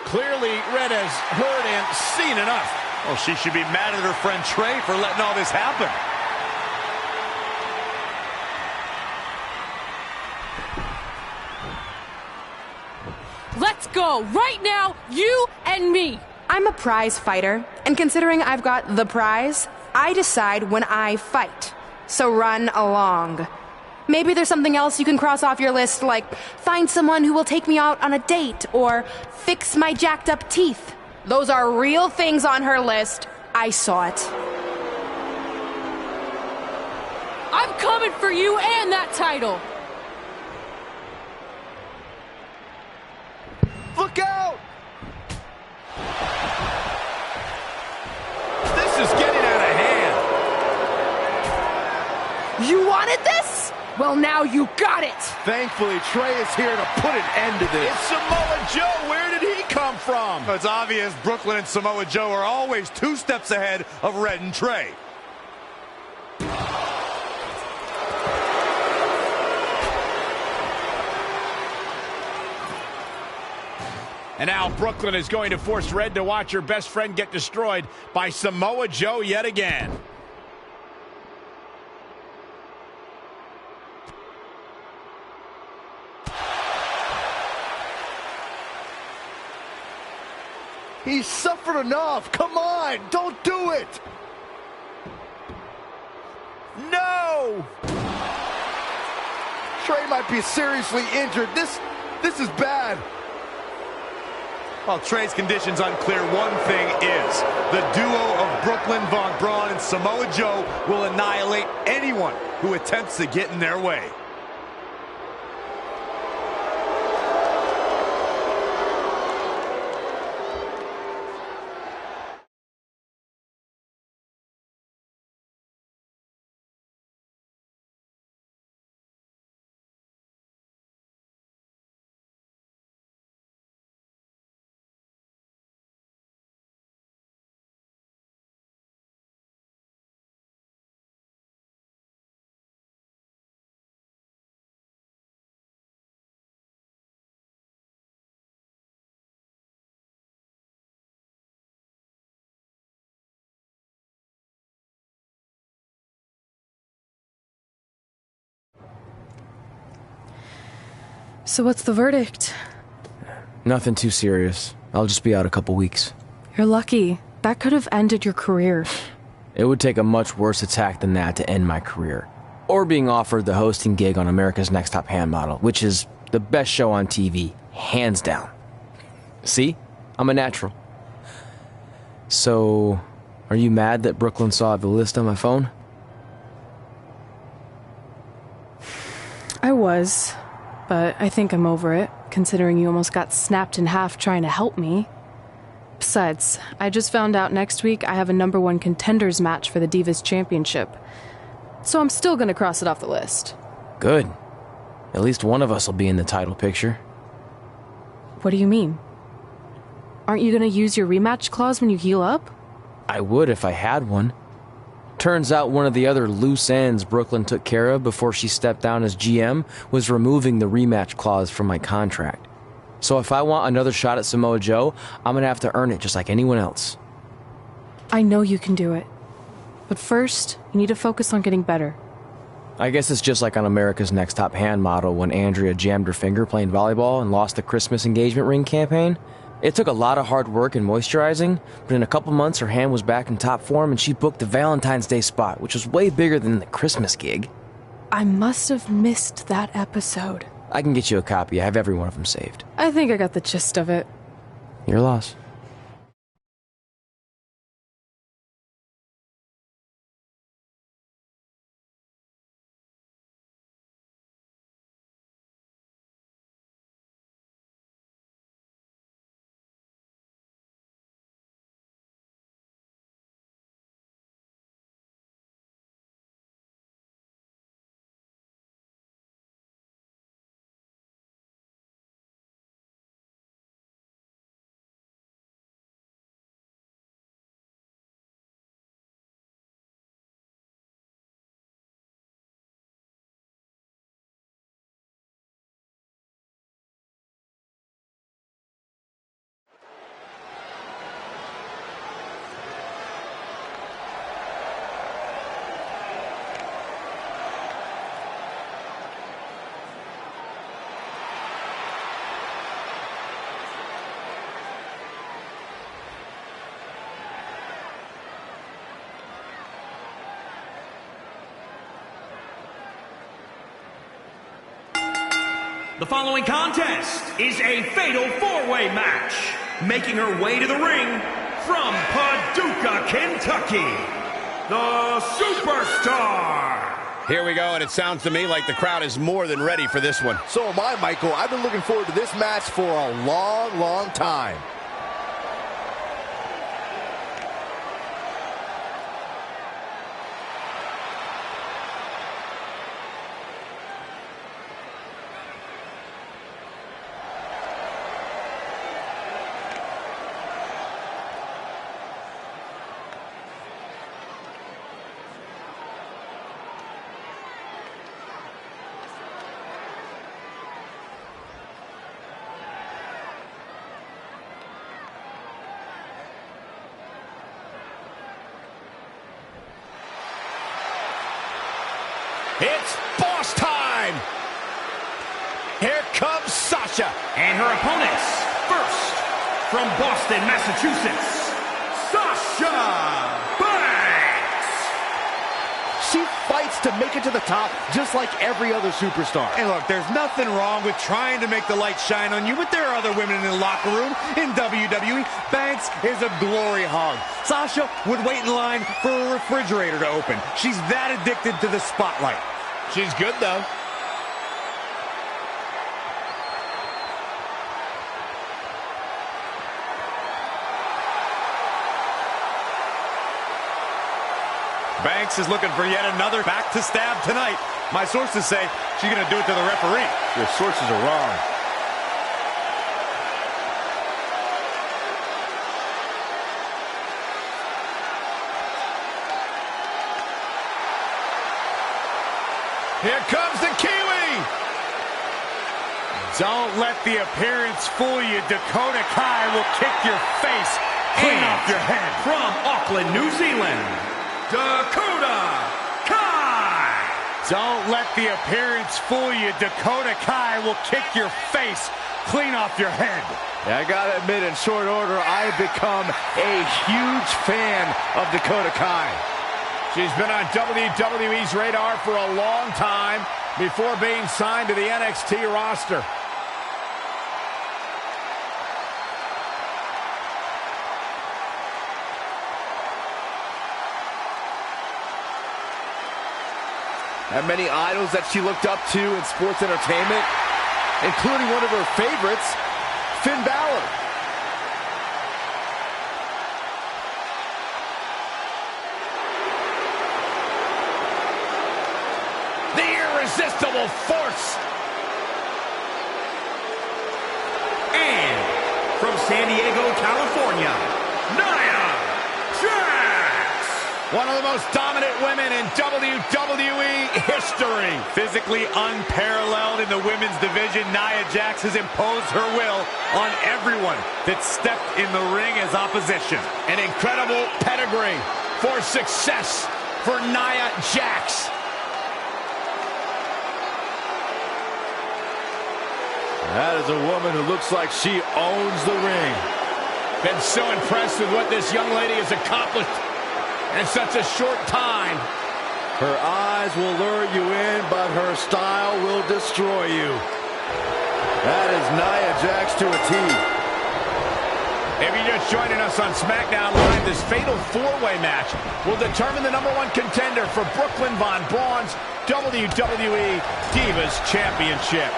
Clearly, Red has heard and seen enough. Well, she should be mad at her friend Trey for letting all this happen. Let's go, right now, you and me! I'm a prize fighter, and considering I've got the prize, I decide when I fight. So run along. Maybe there's something else you can cross off your list, like find someone who will take me out on a date, or fix my jacked up teeth. Those are real things on her list. I saw it. I'm coming for you and that title! Look out! This is getting out of hand. You wanted this? Well, now you got it! Thankfully, Trey is here to put an end to this. It's Samoa Joe. Where did he come from? It's obvious Brooklyn and Samoa Joe are always 2 steps ahead of Red and Trey. And now Brooklyn is going to force Red to watch her best friend get destroyed by Samoa Joe yet again. He's suffered enough. Come on, don't do it. No! Trey might be seriously injured. This is bad. While Trey's condition's unclear, one thing is, the duo of Brooklyn Von Braun and Samoa Joe will annihilate anyone who attempts to get in their way. So what's the verdict? Nothing too serious. I'll just be out a couple weeks. You're lucky. That could have ended your career. It would take a much worse attack than that to end my career. Or being offered the hosting gig on America's Next Top Hand Model, which is the best show on TV, hands down. See? I'm a natural. So, are you mad that Brooklyn saw the list on my phone? I was, but I think I'm over it, considering you almost got snapped in half trying to help me. Besides, I just found out next week I have a #1 contenders match for the Divas Championship. So I'm still gonna cross it off the list. Good. At least one of us will be in the title picture. What do you mean? Aren't you gonna use your rematch clause when you heal up? I would if I had one. Turns out one of the other loose ends Brooklyn took care of before she stepped down as GM was removing the rematch clause from my contract. So if I want another shot at Samoa Joe, I'm gonna have to earn it just like anyone else. I know you can do it. But first, you need to focus on getting better. I guess it's just like on America's Next Top Hand Model when Andrea jammed her finger playing volleyball and lost the Christmas engagement ring campaign. It took a lot of hard work and moisturizing, but in a couple months her hand was back in top form and she booked the Valentine's Day spot, which was way bigger than the Christmas gig. I must have missed that episode. I can get you a copy. I have every one of them saved. I think I got the gist of it. Your loss. The following contest is a fatal four-way match. Making her way to the ring from Paducah, Kentucky, the Superstar. Here we go, and it sounds to me like the crowd is more than ready for this one. So am I, Michael. I've been looking forward to this match for a long, long time. It's boss time! Here comes Sasha. And her opponents, first, from Boston, Massachusetts, Sasha Banks! She fights to make it to the top just like every other superstar. And look, there's nothing wrong with trying to make the light shine on you, but there are other women in the locker room in WWE. Banks is a glory hog. Sasha would wait in line for a refrigerator to open. She's that addicted to the spotlight. She's good, though. Banks is looking for yet another back to stab tonight. My sources say she's going to do it to the referee. Your sources are wrong. Here comes the Kiwi! Don't let the appearance fool you. Dakota Kai will kick your face clean off your head. From Auckland, New Zealand, Dakota Kai! Don't let the appearance fool you. Dakota Kai will kick your face clean off your head. Yeah, I gotta admit, in short order, I've become a huge fan of Dakota Kai. She's been on WWE's radar for a long time before being signed to the NXT roster. And many idols that she looked up to in sports entertainment, including one of her favorites, Finn Balor. Irresistible force. And from San Diego, California, Nia Jax! One of the most dominant women in WWE history. Physically unparalleled in the women's division, Nia Jax has imposed her will on everyone that stepped in the ring as opposition. An incredible pedigree for success for Nia Jax. That is a woman who looks like she owns the ring. Been so impressed with what this young lady has accomplished in such a short time. Her eyes will lure you in, but her style will destroy you. That is Nia Jax to a T. If you're just joining us on SmackDown Live, this fatal four-way match will determine the #1 contender for Brooklyn Von Braun's WWE Divas Championship.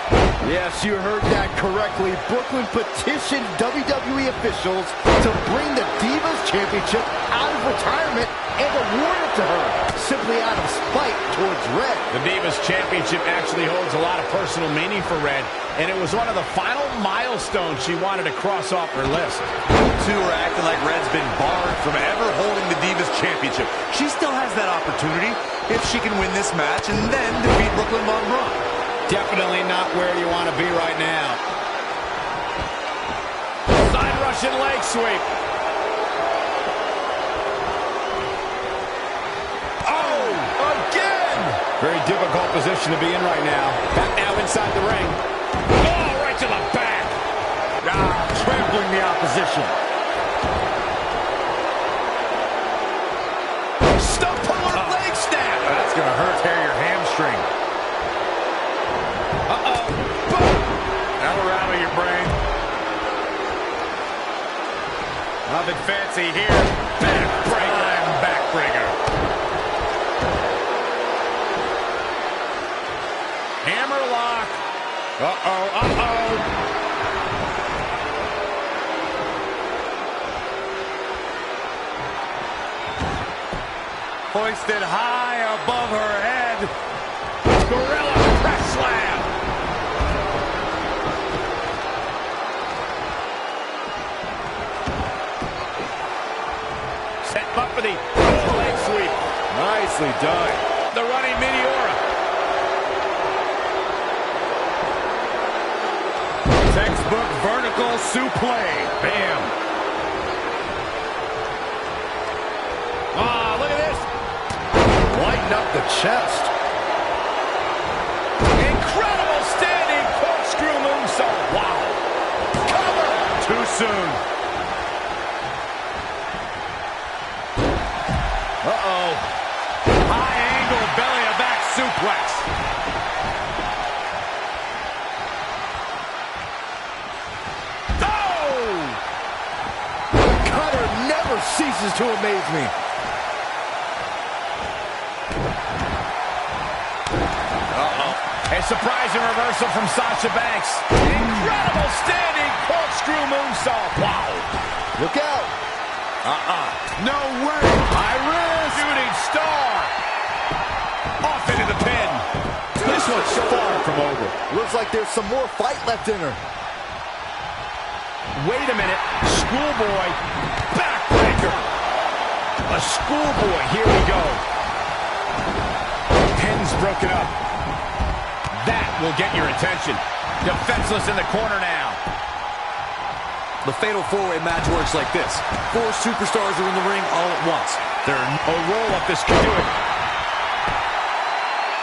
Yes, you heard that correctly. Brooklyn petitioned WWE officials to bring the Divas Championship out of retirement and award it to her, simply out of spite towards Red. The Divas Championship actually holds a lot of personal meaning for Red, and it was one of the final milestones she wanted to cross off her list. You two are acting like Red's been barred from ever holding the Divas Championship. She still has that opportunity if she can win this match and then defeat Brooklyn Von Braun. Definitely not where you want to be right now. Side Russian leg sweep. Oh, again! Very difficult position to be in right now. Back now inside the ring. Oh, right to the back. Trampling the opposition. Stump puller leg snap. That's going to hurt, tear your hamstring. Uh-oh. Boom. That'll rattle your brain. Nothing fancy here. Backbreaker. Backbreaker. Hammerlock. Uh-oh, uh-oh. Hoisted high above her head. Gorilla press slam. Set up for the leg sweep. Nicely done. The running Meteora. Textbook vertical suplex. Bam. Ah, look at this. Lighten up the chest. Incredible standing corkscrew moonsault. Wow. Cover. Too soon. Uh-oh. High angle belly to back suplex. Oh! Cutter never ceases to amaze me. A surprising reversal from Sasha Banks. Incredible standing corkscrew moonsault. Wow. Look out. No way. High risk. Shooting star. Off into the pin. This one's far from over. Looks like there's some more fight left in her. Wait a minute. Schoolboy. Backbreaker. A schoolboy. Here we go. Pin's broken up. That will get your attention. Defenseless in the corner now. The fatal four-way match works like this. 4 superstars are in the ring all at once. A roll-up, this could do it.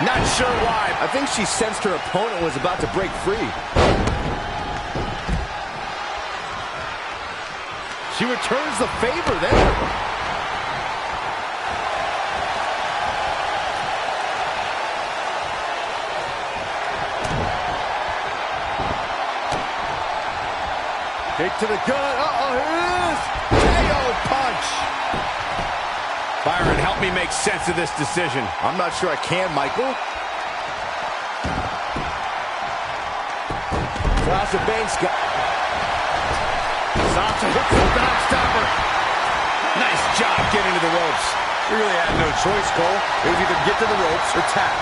Not sure why. I think she sensed her opponent was about to break free. She returns the favor there. Kick to the gut. Uh-oh, here it is. KO punch. Byron, help me make sense of this decision. I'm not sure I can, Michael. Sasha Banks got... Sasha hits the backstabber. Nice job getting to the ropes. She really had no choice, Cole. It was either get to the ropes or tap.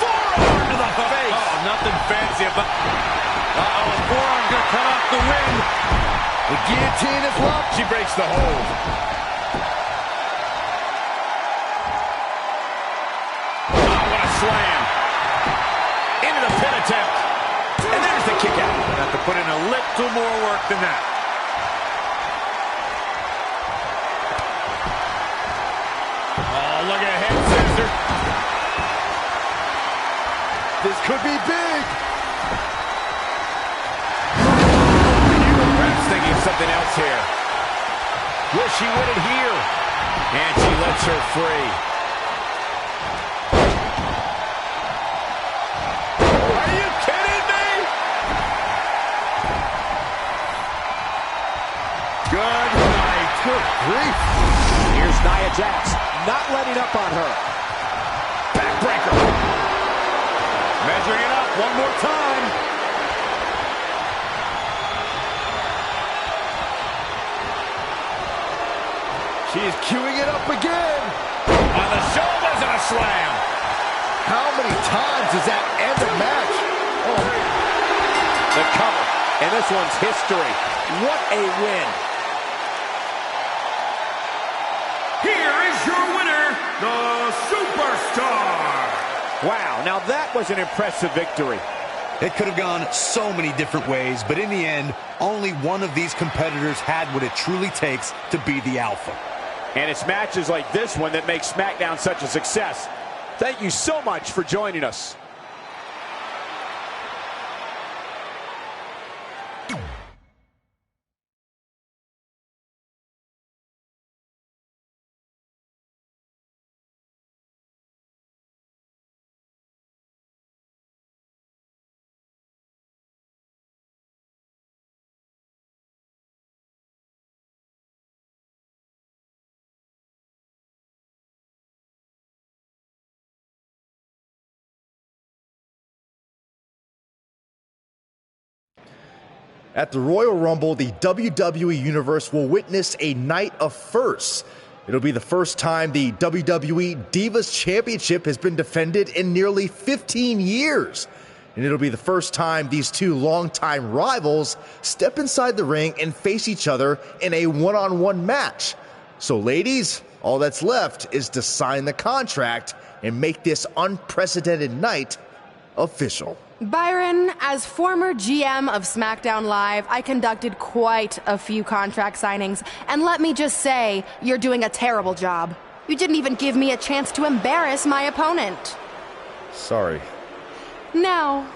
Forearm to the face. Oh, nothing fancy about... Uh-oh, forearm gonna cut off the win. The guillotine is up. She breaks the hold. Oh, what a slam. Into the pin attempt. And there's the kick out. Have to put in a little more work than that. Oh, look at head scissor. This could be big. Perhaps thinking something else here. Will she win it here? And she lets her free. Are you kidding me? Good night. Good grief. Here's Nia Jax, not letting up on her. Backbreaker. Measuring it up one more time. She's queuing it up again. On the shoulders and a slam. How many times does that end a match? Oh. The cover, and this one's history. What a win. Here is your winner, the Superstar. Wow, now that was an impressive victory. It could have gone so many different ways, but in the end, only one of these competitors had what it truly takes to be the alpha. And it's matches like this one that make SmackDown such a success. Thank you so much for joining us. At the Royal Rumble, the WWE Universe will witness a night of firsts. It'll be the first time the WWE Divas Championship has been defended in nearly 15 years. And it'll be the first time these two longtime rivals step inside the ring and face each other in a one-on-one match. So ladies, all that's left is to sign the contract and make this unprecedented night official. Byron, as former GM of SmackDown Live, I conducted quite a few contract signings, and let me just say, you're doing a terrible job. You didn't even give me a chance to embarrass my opponent. Sorry. Now,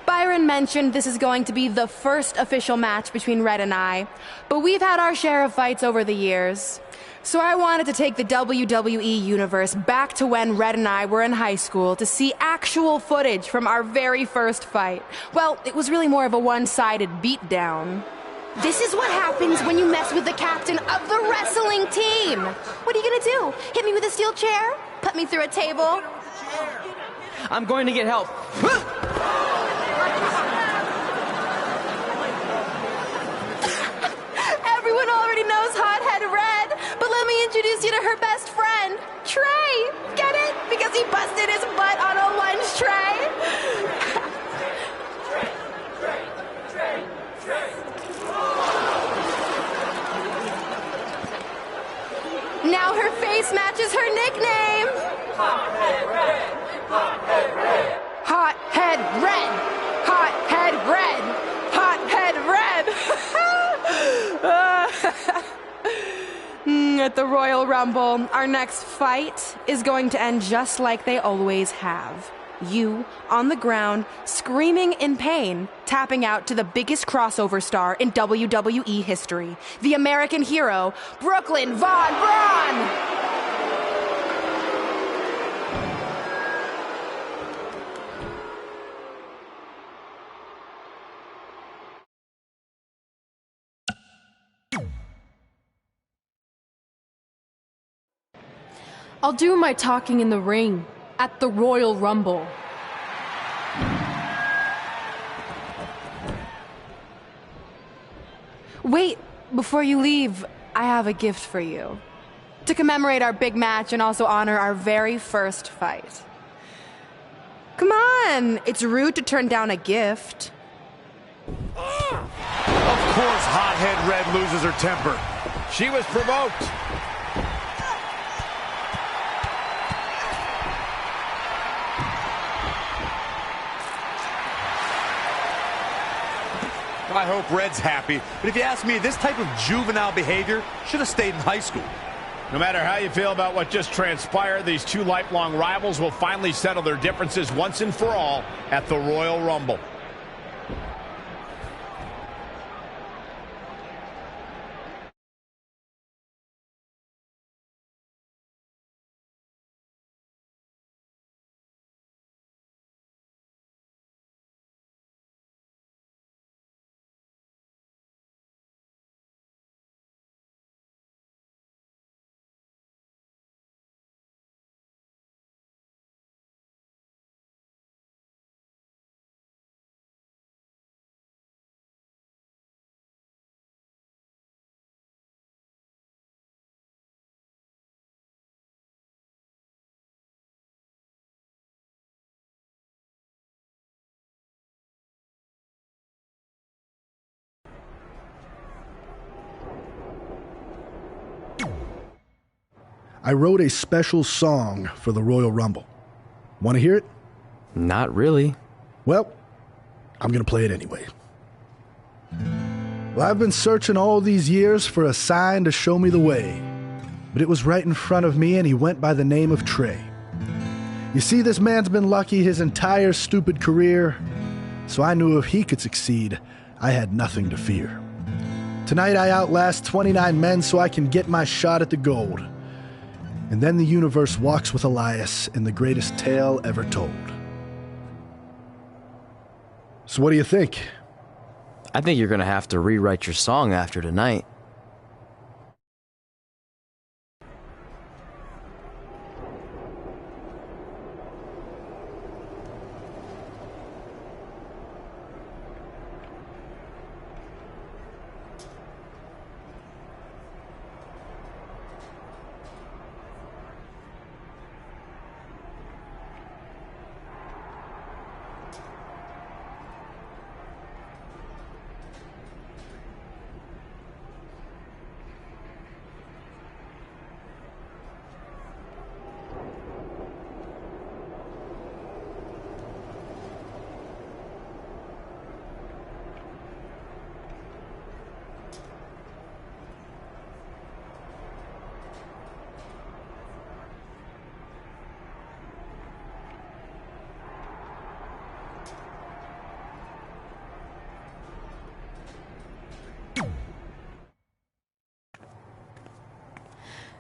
Byron mentioned this is going to be the first official match between Red and I, but we've had our share of fights over the years. So I wanted to take the WWE Universe back to when Red and I were in high school to see actual footage from our very first fight. Well, it was really more of a one-sided beatdown. This is what happens when you mess with the captain of the wrestling team. What are you gonna do? Hit me with a steel chair? Put me through a table? I'm going to get help. Everyone already knows Hothead Red, but let me introduce you to her best friend, Trey. Get it? Because he busted his butt on a lunch tray. Now her face matches her nickname. Hothead Red. Hothead Red. Hothead Red. Hothead Red. Hothead Red. At the Royal Rumble, our next fight is going to end just like they always have. You, on the ground, screaming in pain, tapping out to the biggest crossover star in WWE history, the American hero, Brooklyn Von Braun! I'll do my talking in the ring at the Royal Rumble. Wait, before you leave, I have a gift for you. To commemorate our big match and also honor our very first fight. Come on, it's rude to turn down a gift. Of course Hothead Red loses her temper. She was provoked. I hope Red's happy, but if you ask me, this type of juvenile behavior should have stayed in high school. No matter how you feel about what just transpired, these two lifelong rivals will finally settle their differences once and for all at the Royal Rumble. I wrote a special song for the Royal Rumble. Want to hear it? Not really. Well, I'm going to play it anyway. Well, I've been searching all these years for a sign to show me the way. But it was right in front of me, and he went by the name of Trey. You see, this man's been lucky his entire stupid career, so I knew if he could succeed, I had nothing to fear. Tonight I outlast 29 men so I can get my shot at the gold. And then the universe walks with Elias in the greatest tale ever told. So what do you think? I think you're going to have to rewrite your song after tonight.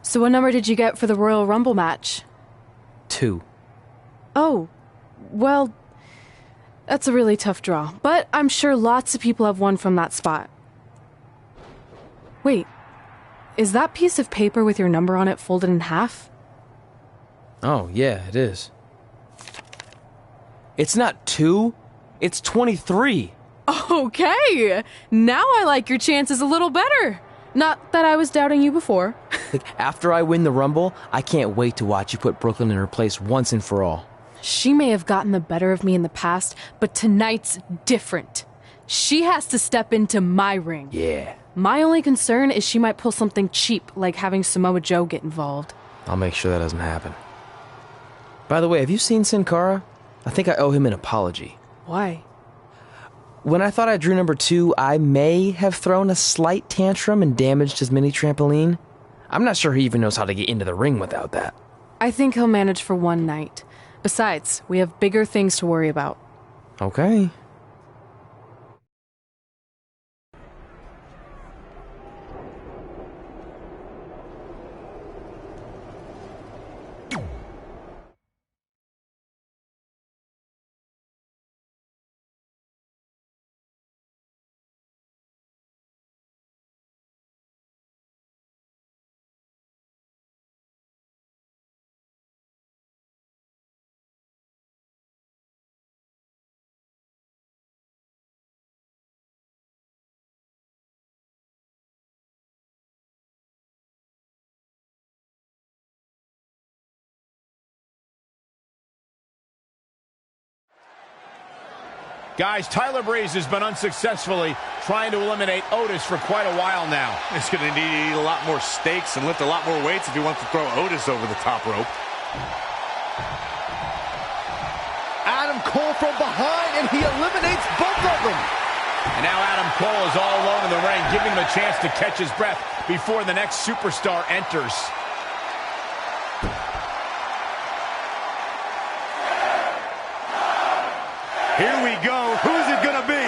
So what number did you get for the Royal Rumble match? 2. Oh, well, that's a really tough draw. But I'm sure lots of people have won from that spot. Wait, is that piece of paper with your number on it folded in half? Oh, yeah, it is. It's not 2, it's 23. Okay, now I like your chances a little better. Not that I was doubting you before. Like, after I win the Rumble, I can't wait to watch you put Brooklyn in her place once and for all. She may have gotten the better of me in the past, but tonight's different. She has to step into my ring. Yeah. My only concern is she might pull something cheap, like having Samoa Joe get involved. I'll make sure that doesn't happen. By the way, have you seen Sin Cara? I think I owe him an apology. Why? When I thought I drew number 2, I may have thrown a slight tantrum and damaged his mini trampoline. I'm not sure he even knows how to get into the ring without that. I think he'll manage for one night. Besides, we have bigger things to worry about. Okay. Guys, Tyler Breeze has been unsuccessfully trying to eliminate Otis for quite a while now. He's going to need to eat a lot more steaks and lift a lot more weights if he wants to throw Otis over the top rope. Adam Cole from behind, and he eliminates both of them. And now Adam Cole is all alone in the ring, giving him a chance to catch his breath before the next superstar enters. go. Who's it gonna be?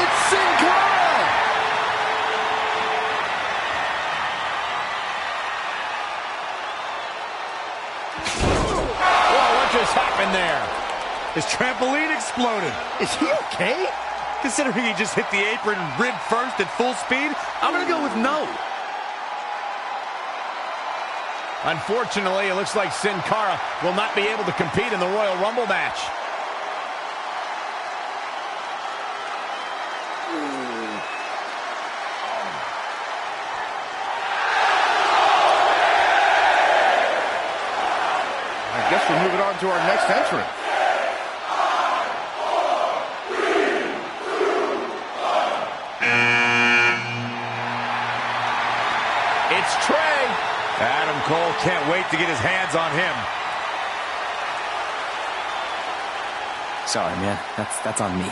It's Sin Cara! Whoa, what just happened there? His trampoline exploded. Is he okay? Considering he just hit the apron rib first at full speed, I'm gonna go with no. Unfortunately, it looks like Sin Cara will not be able to compete in the Royal Rumble match. I guess we're moving on to our next entrant. It's Trey. Adam Cole can't wait to get his hands on him. Sorry, man. That's on me.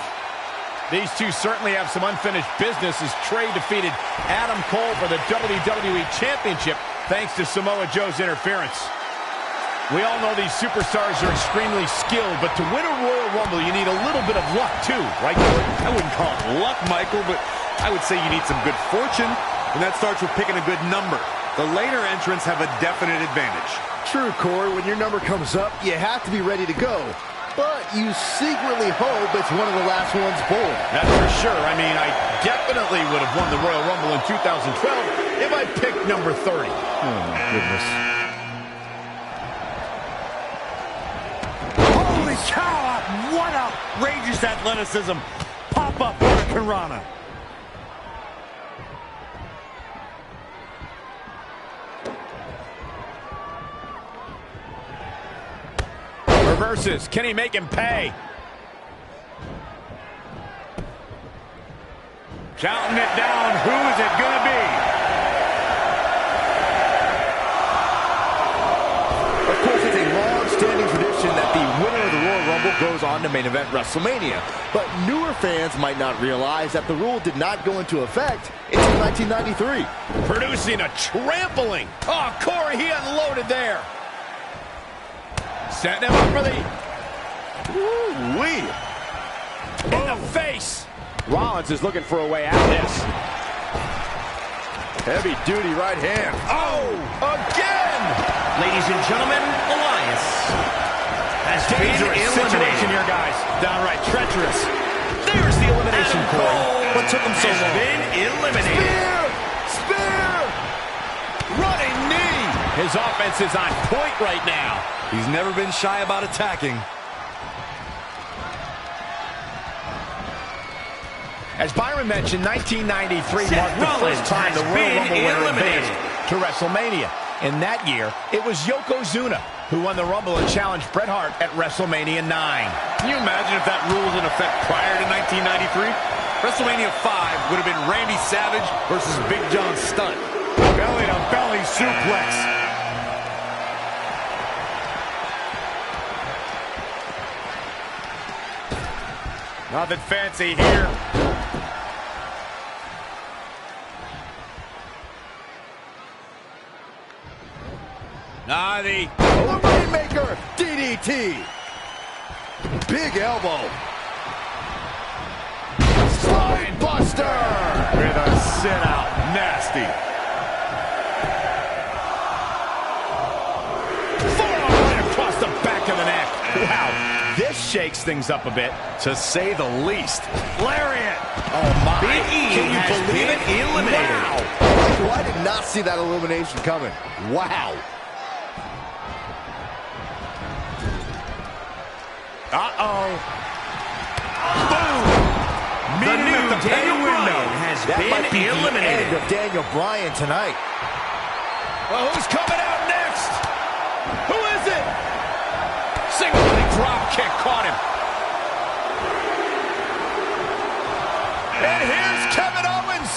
These two certainly have some unfinished business as Trey defeated Adam Cole for the WWE Championship thanks to Samoa Joe's interference. We all know these superstars are extremely skilled, but to win a Royal Rumble, you need a little bit of luck too, right, Corey? I wouldn't call it luck, Michael, but I would say you need some good fortune, and that starts with picking a good number. The later entrants have a definite advantage. True, Corey. When your number comes up, you have to be ready to go. But you secretly hope it's one of the last ones born. That's for sure. I mean, I definitely would have won the Royal Rumble in 2012 if I picked number 30. Oh, my goodness. Holy cow! What outrageous athleticism! Pop-up Hurricane Rana. Reverses. Can he make him pay? Counting it down. Who is it going to be? Of course, it's a long-standing tradition that the winner of the Royal Rumble goes on to main event WrestleMania. But newer fans might not realize that the rule did not go into effect until 1993. Producing a trampling. Oh, Corey, he unloaded there. Setting him up for the... Woo-wee. In the face. Rollins is looking for a way out of this. Heavy-duty right hand. Oh, again! Ladies and gentlemen, Elias has Dangerous been situation eliminated. here, guys. Downright treacherous. There's the elimination, Adam Corey. Cole What took him so has long? been eliminated. Spear! Running knee. His offense is on point right now. He's never been shy about attacking. As Byron mentioned, 1993 Seth marked the Rollins first time has the Royal been Rumble winner eliminated. advanced to WrestleMania. In that year, it was Yokozuna who won the Rumble and challenged Bret Hart at WrestleMania 9. Can you imagine if that rule was in effect prior to 1993? WrestleMania 5 would have been Randy Savage versus Big John Stunt. Belly-to-belly suplex. Nothing fancy here. The Rainmaker DDT. Big elbow. Slide buster. With a sit-out. Nasty. forearm right across the back of the neck. Wow, this shakes things up a bit, to say the least. Lariat. Oh, my. Big E Can you has believe been it? eliminated. Wow. Well, I did not see that elimination coming. Wow. Uh-oh. Boom. The new at the pay Daniel window. Bryan has That been might be the eliminated. end of Daniel Bryan tonight. Well, who's coming out next? Who is it? Single leg drop kick caught him. And here's Kevin Owens.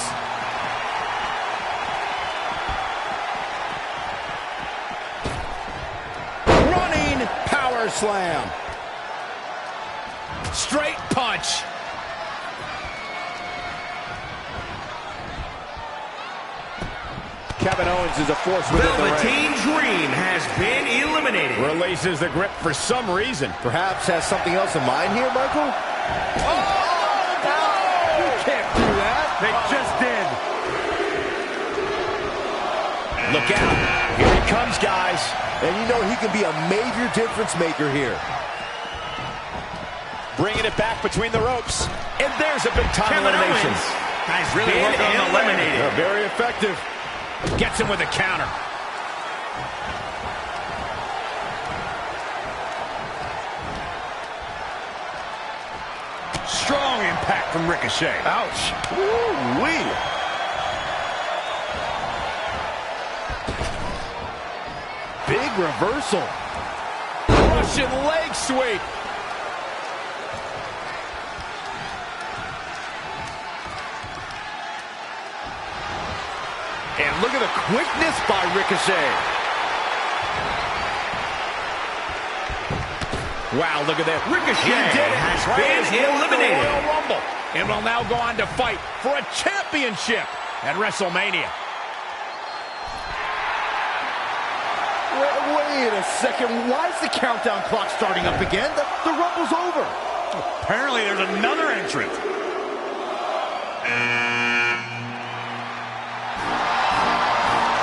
Running power slam. Straight punch. Kevin Owens is a force within the ring. Velveteen Dream has been eliminated. Releases the grip for some reason. Perhaps has something else in mind here, Michael? Oh, no! You can't do that. They just did. Look out. Here he comes, guys. And you know he can be a major difference maker here. Bringing it back between the ropes. And there's a big-time Kevin elimination. Owens has Really been working on the leg. eliminated. Yeah, very effective. Gets him with a counter. Strong impact from Ricochet. Ouch. Woo-wee. Big reversal. Russian leg sweep. And look at the quickness by Ricochet. Wow, look at that. Ricochet He did it. has Trey been has won the eliminated. Royal Rumble and will now go on to fight for a championship at WrestleMania. Wait a second. Why is the countdown clock starting up again? The Rumble's over. Apparently there's another entrant.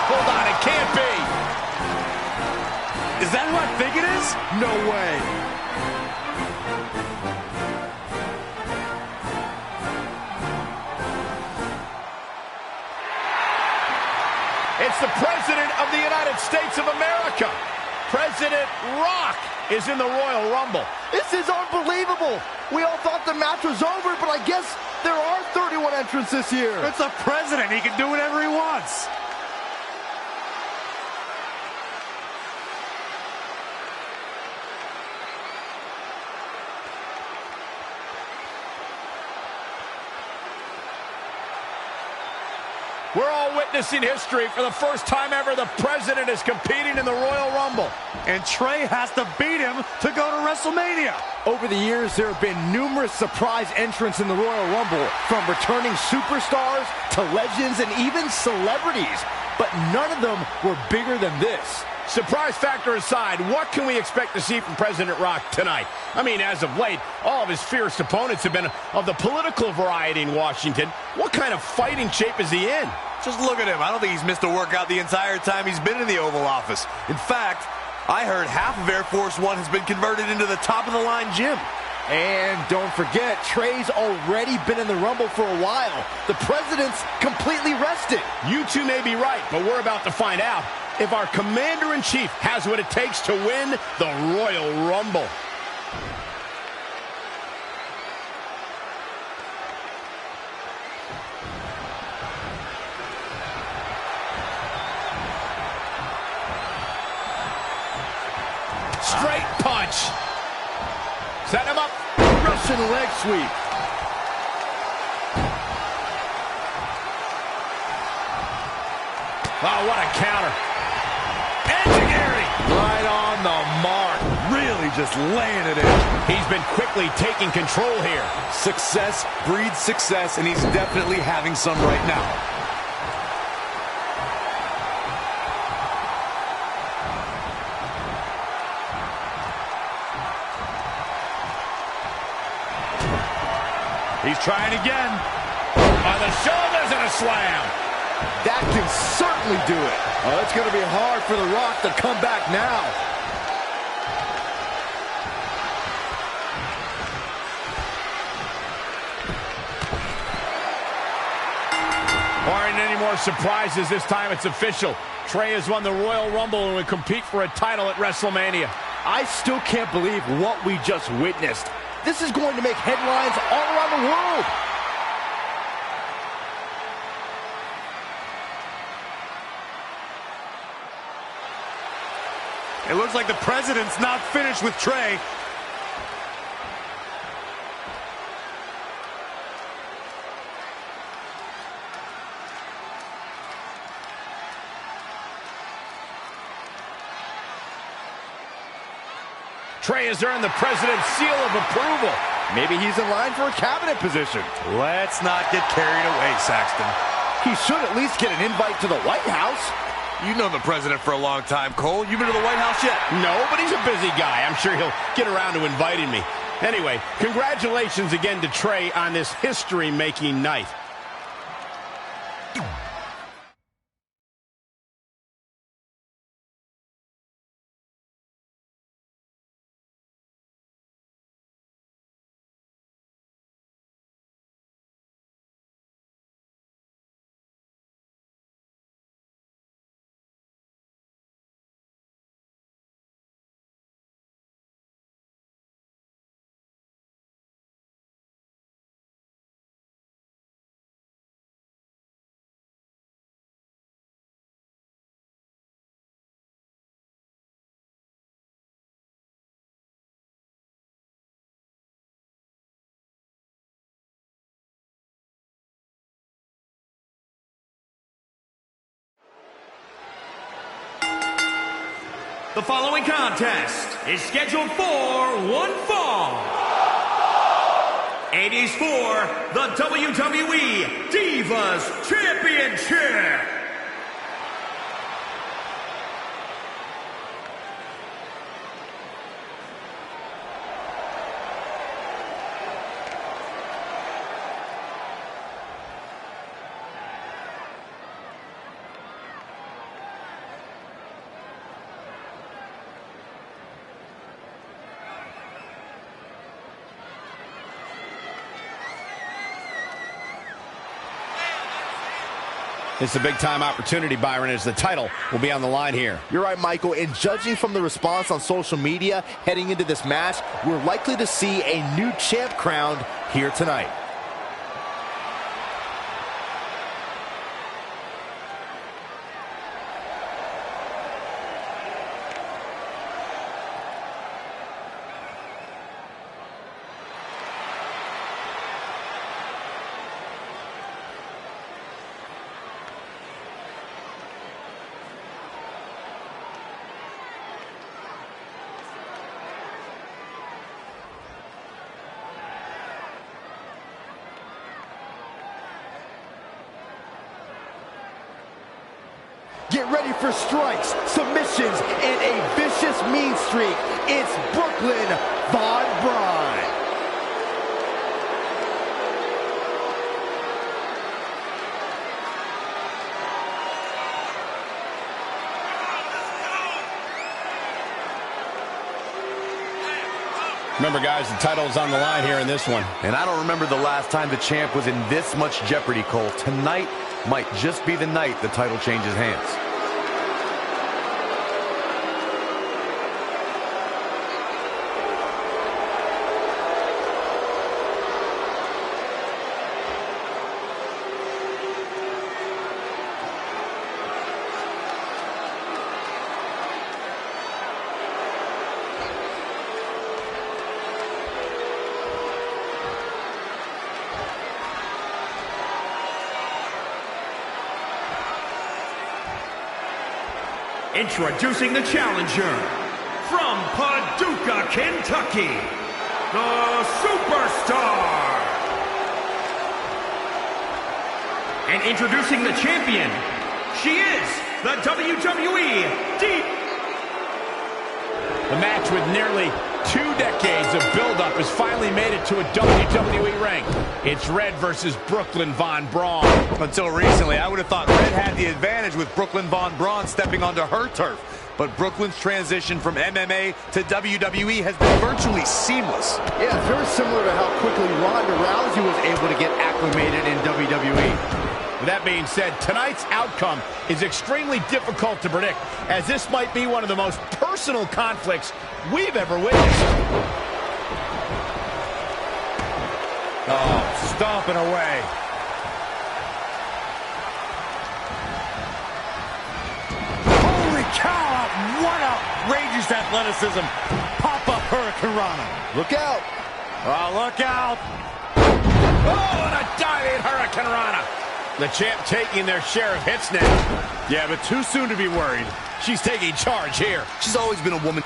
Hold on, it can't be. Is that who I think it is? No way. It's the President of the United States of America. President Rock is in the Royal Rumble. This is unbelievable. We all thought the match was over, but I guess there are 31 entrants this year. It's the president. He can do whatever he wants. We're all witnessing history. For the first time ever, the President is competing in the Royal Rumble. And Trey has to beat him to go to WrestleMania. Over the years, there have been numerous surprise entrants in the Royal Rumble, from returning superstars to legends and even celebrities. But none of them were bigger than this. Surprise factor aside, what can we expect to see from President Rock tonight? I mean, as of late, all of his fierce opponents have been of the political variety in Washington. What kind of fighting shape is he in? Just look at him. I don't think he's missed a workout the entire time he's been in the Oval Office. In fact, I heard half of Air Force One has been converted into the top-of-the-line gym. And don't forget, Trey's already been in the Rumble for a while. The President's completely rested. You two may be right, but we're about to find out if our Commander-in-Chief has what it takes to win the Royal Rumble. Straight punch. Set him up. Russian leg sweep. Oh, what a counter. Enzuigiri. Right on the mark. Really just laying it in. He's been quickly taking control here. Success breeds success, and he's definitely having some right now. He's trying again. On the shoulders and a slam. That can certainly do it. Oh, it's going to be hard for The Rock to come back now. Barring any more surprises, this time it's official. Trey has won the Royal Rumble and will compete for a title at WrestleMania. I still can't believe what we just witnessed. This is going to make headlines all around the world. It looks like the President's not finished with Trey. Trey has earned the President's seal of approval. Maybe he's in line for a cabinet position. Let's not get carried away, Saxton. he should at least get an invite to the White House. You've known the president for a long time, Cole. You been to the White House yet? No, but he's a busy guy. I'm sure he'll get around to inviting me. Anyway, congratulations again to Trey on this history-making night. The following contest is scheduled for one fall. It is for the WWE Divas Championship. It's a big-time opportunity, Byron, as the title will be on the line here. You're right, Michael, and judging from the response on social media heading into this match, we're likely to see a new champ crowned here tonight. Get ready for strikes, submissions, and a vicious mean streak. It's Brooklyn Von Braun. Remember, guys, the title is on the line here in this one. And I don't remember the last time the champ was in this much jeopardy, Cole. Tonight might just be the night the title changes hands. Introducing the challenger from Paducah, Kentucky, the Superstar. And introducing the champion, she is the WWE The match with nearly 2 decades of build-up has finally made it to a WWE ring. It's Red versus Brooklyn Von Braun. Until recently, I would have thought Red had the advantage with Brooklyn Von Braun stepping onto her turf. But Brooklyn's transition from MMA to WWE has been virtually seamless. Yeah, it's very similar to how quickly Ronda Rousey was able to get acclimated in WWE. With that being said, tonight's outcome is extremely difficult to predict, as this might be one of the most personal conflicts we've ever witnessed. Oh, stomping away. Holy cow, what outrageous athleticism. Pop-up Hurricanrana. Look out. Oh, look out. Oh, and a diving Hurricanrana. The champ taking their share of hits now. Yeah, but too soon to be worried. She's taking charge here. She's always been a woman.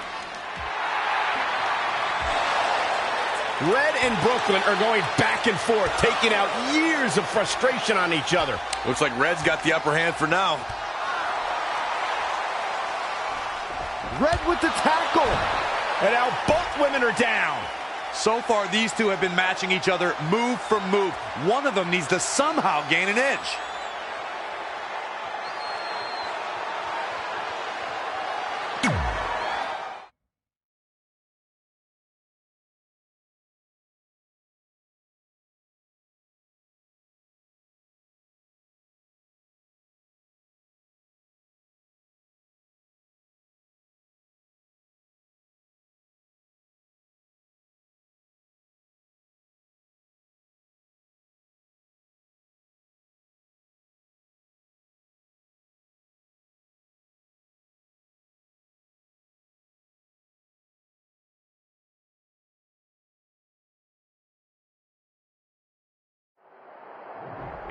Red and Brooklyn are going back and forth, taking out years of frustration on each other. Looks like Red's got the upper hand for now. Red with the tackle. And now both women are down. So far, these two have been matching each other move for move. One of them needs to somehow gain an edge.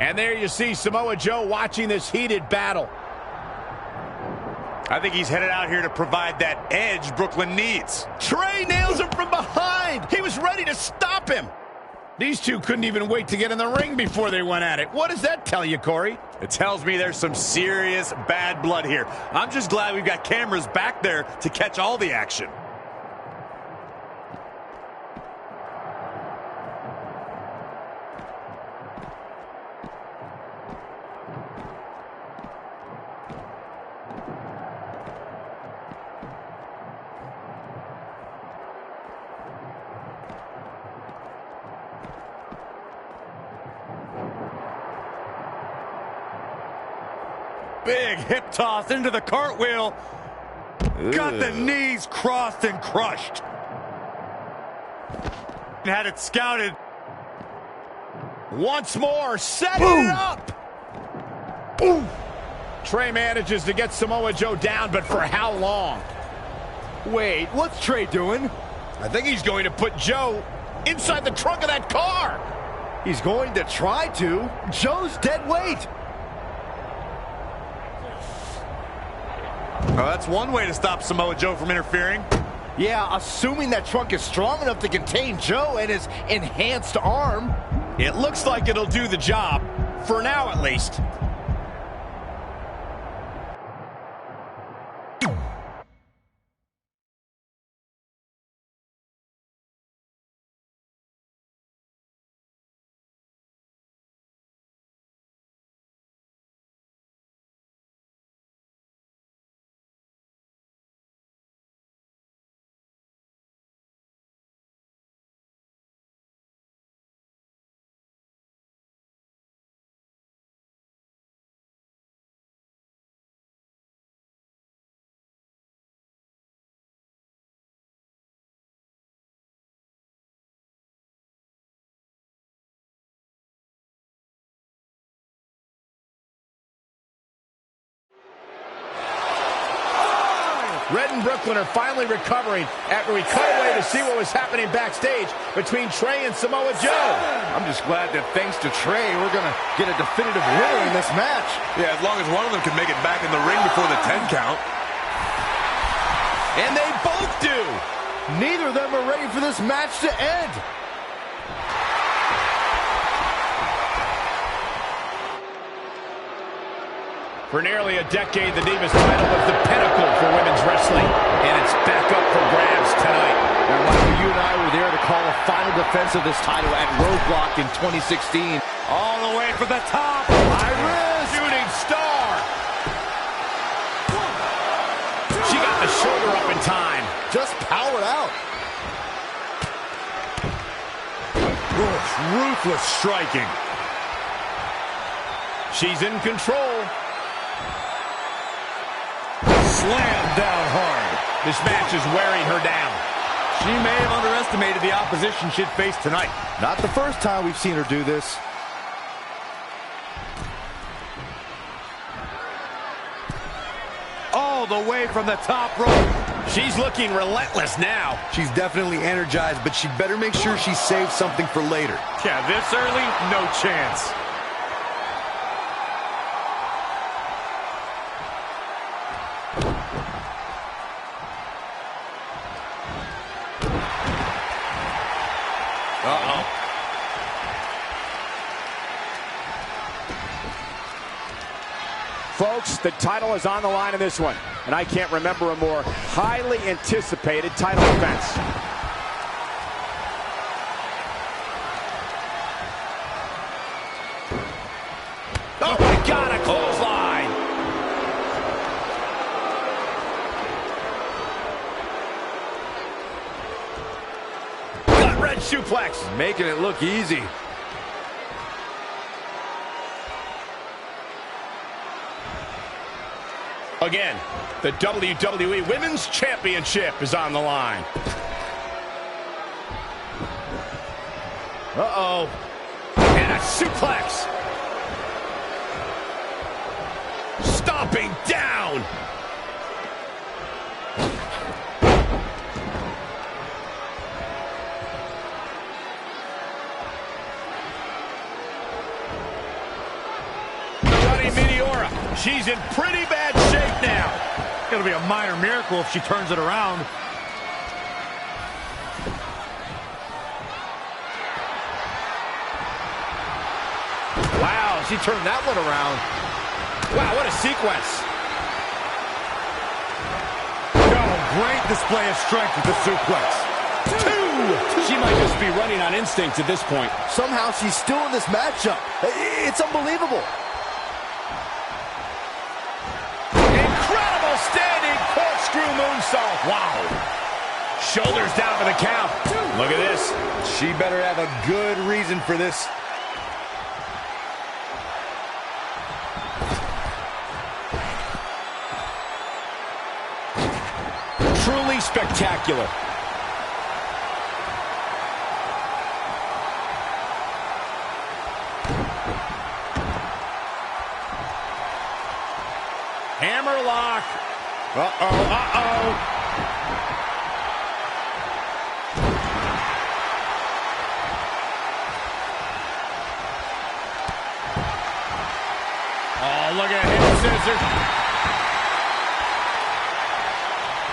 And there you see Samoa Joe watching this heated battle. I think he's headed out here to provide that edge Brooklyn needs. Trey nails him from behind. He was ready to stop him. These two couldn't even wait to get in the ring before they went at it. What does that tell you, Corey? It tells me there's some serious bad blood here. I'm just glad we've got cameras back there to catch all the action. Big hip toss into the cartwheel. Got the knees crossed and crushed. Had it scouted. Once more, setting it up. Boom. Trey manages to get Samoa Joe down, but for how long? Wait, what's Trey doing? I think he's going to put Joe inside the trunk of that car. He's going to try to. Joe's dead weight. Well, that's one way to stop Samoa Joe from interfering. Yeah, assuming that trunk is strong enough to contain Joe and his enhanced arm. It looks like it'll do the job, for now at least. Red and Brooklyn are finally recovering after we cut away to see what was happening backstage between Trey and Samoa Joe. I'm just glad that thanks to Trey, we're going to get a definitive winner in this match. Yeah, as long as one of them can make it back in the ring before the 10 count. And they both do. Neither of them are ready for this match to end. For nearly a decade, the Divas title was the pinnacle for women's wrestling, and it's back up for grabs tonight. Now, Michael, you and I were there to call a final defense of this title at Roadblock in 2016. All the way for the top. Iris! Shooting star! She got the shoulder up in time. Just powered out. Ruthless striking. She's in control. Slammed down hard. This match is wearing her down. She may have underestimated the opposition she'd face tonight. Not the first time we've seen her do this. All the way from the top rope. She's looking relentless now. She's definitely energized, but she'd better make sure she saves something for later. Yeah, this early, no chance. Uh-oh. Folks, the title is on the line in this one, and I can't remember a more highly anticipated title defense. Oh my God, a clothesline! Gut wrench suplex. Making it look easy. Again, the WWE Women's Championship is on the line. Uh-oh. And a suplex. Stomping down. Running Meteora. She's in pretty bad shape now. It's going to be a minor miracle if she turns it around. Wow, she turned that one around. Wow, what a sequence. Oh, great display of strength with the suplex. Two. She might just be running on instinct at this point. Somehow she's still in this matchup. It's unbelievable. Incredible standing corkscrew moonsault. Wow. Shoulders down for the count. Look at this. She better have a good reason for this. Truly spectacular. Hammerlock. Uh-oh, uh-oh. Oh, look at him, scissors.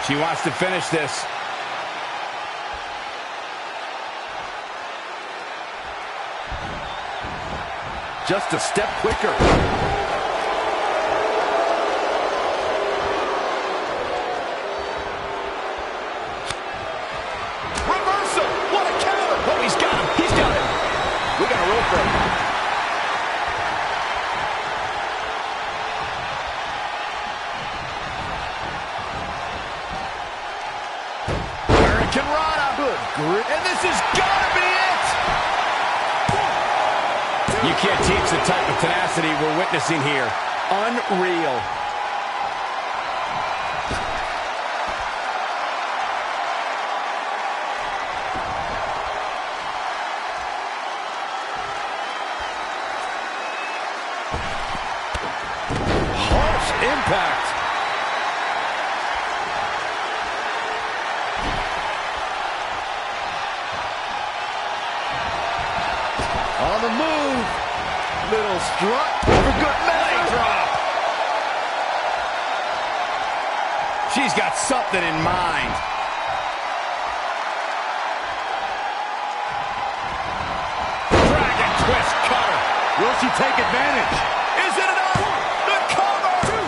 She wants to finish this. Just a step quicker. Reversal! What a counter! Oh, he's got him! He's got him! We got a roll for him. And this is gotta be it! You can't teach the type of tenacity we're witnessing here. Unreal. Harsh impact. On the move. Little strut for good measure. Drop. She's got something in mind. Dragon twist cutter. Will she take advantage? Is it enough? The cover. 2,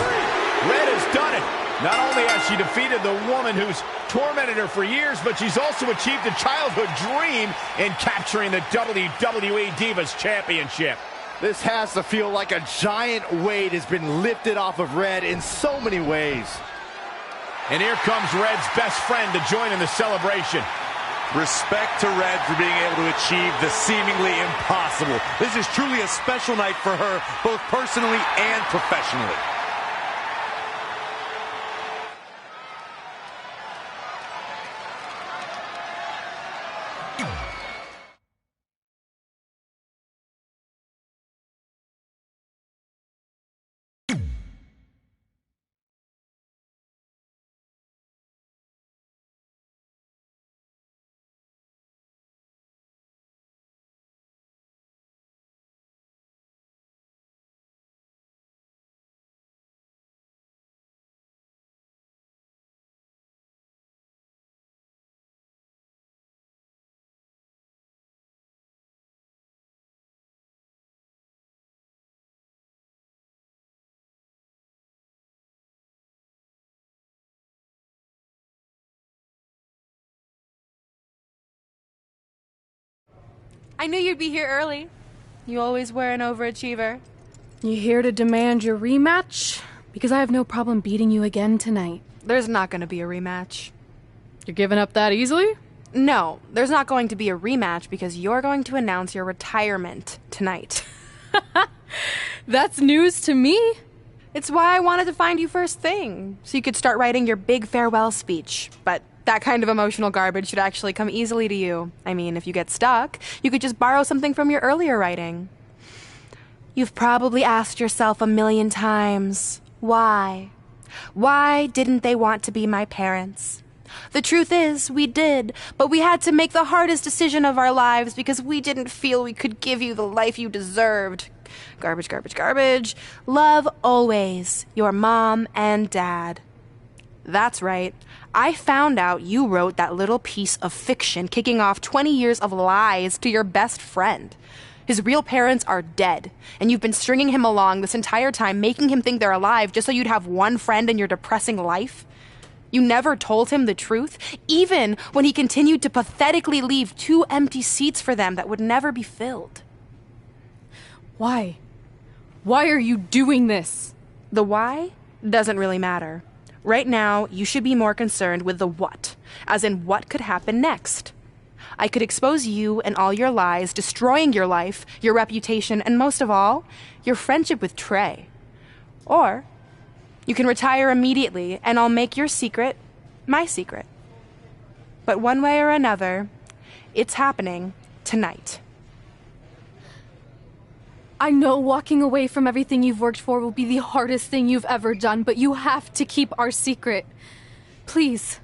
3. Red has done it. Not only has she defeated the woman who's tormented her for years, but she's also achieved a childhood dream in capturing the WWE Divas Championship. This has to feel like a giant weight has been lifted off of Red in so many ways. And here comes Red's best friend to join in the celebration. Respect to Red for being able to achieve the seemingly impossible. This is truly a special night for her, both personally and professionally. I knew you'd be here early. You always were an overachiever. You here to demand your rematch? Because I have no problem beating you again tonight. There's not going to be a rematch. You're giving up that easily? No, there's not going to be a rematch because you're going to announce your retirement tonight. That's news to me. It's why I wanted to find you first thing, so you could start writing your big farewell speech. But that kind of emotional garbage should actually come easily to you. I mean, if you get stuck, you could just borrow something from your earlier writing. You've probably asked yourself a million times, why? Why didn't they want to be my parents? The truth is, we did, but we had to make the hardest decision of our lives because we didn't feel we could give you the life you deserved. Garbage, garbage, garbage. Love always, your mom and dad. That's right. I found out you wrote that little piece of fiction kicking off 20 years of lies to your best friend. His real parents are dead, and you've been stringing him along this entire time, making him think they're alive just so you'd have one friend in your depressing life. You never told him the truth, even when he continued to pathetically leave 2 empty seats for them that would never be filled. Why? Why are you doing this? The why doesn't really matter. Right now, you should be more concerned with the what, as in what could happen next. I could expose you and all your lies, destroying your life, your reputation, and most of all, your friendship with Trey. Or you can retire immediately, and I'll make your secret my secret. But one way or another, it's happening tonight. I know walking away from everything you've worked for will be the hardest thing you've ever done, but you have to keep our secret. Please.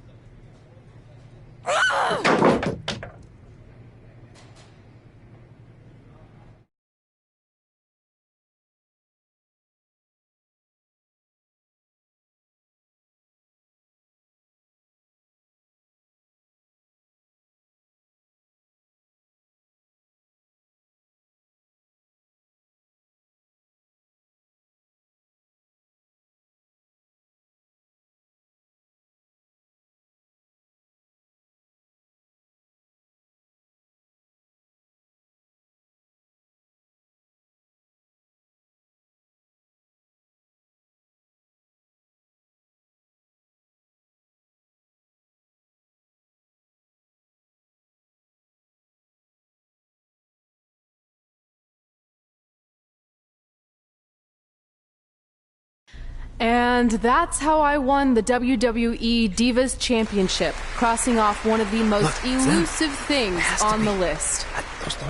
And that's how I won the WWE Divas Championship, crossing off one of the most elusive things on the list.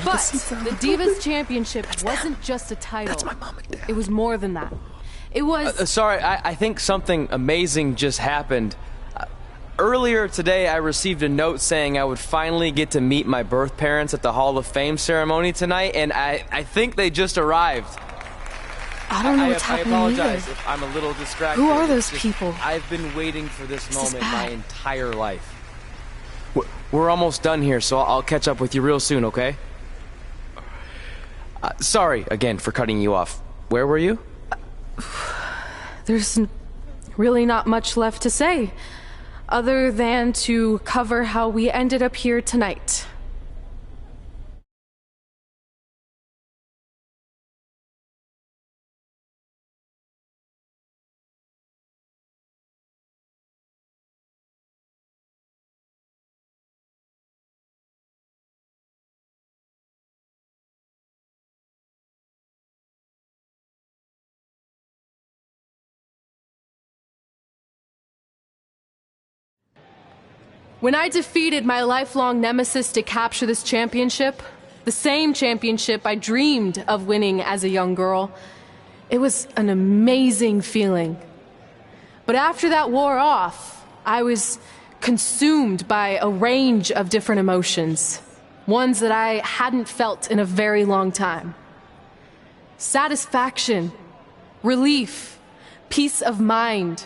But the Divas Championship wasn't just a title. That's my mom and dad. It was more than that. It was... Sorry, I think something amazing just happened. Earlier today, I received a note saying I would finally get to meet my birth parents at the Hall of Fame ceremony tonight, and I think they just arrived. I don't know what's happening I apologize if I'm a little distracted. Who are those people? I've been waiting for this moment my entire life. We're almost done here, so I'll catch up with you real soon, okay? Sorry, again, for cutting you off. Where were you? There's really not much left to say, other than to cover how we ended up here tonight. When I defeated my lifelong nemesis to capture this championship, the same championship I dreamed of winning as a young girl, it was an amazing feeling. But after that wore off, I was consumed by a range of different emotions, ones that I hadn't felt in a very long time. Satisfaction, relief, peace of mind.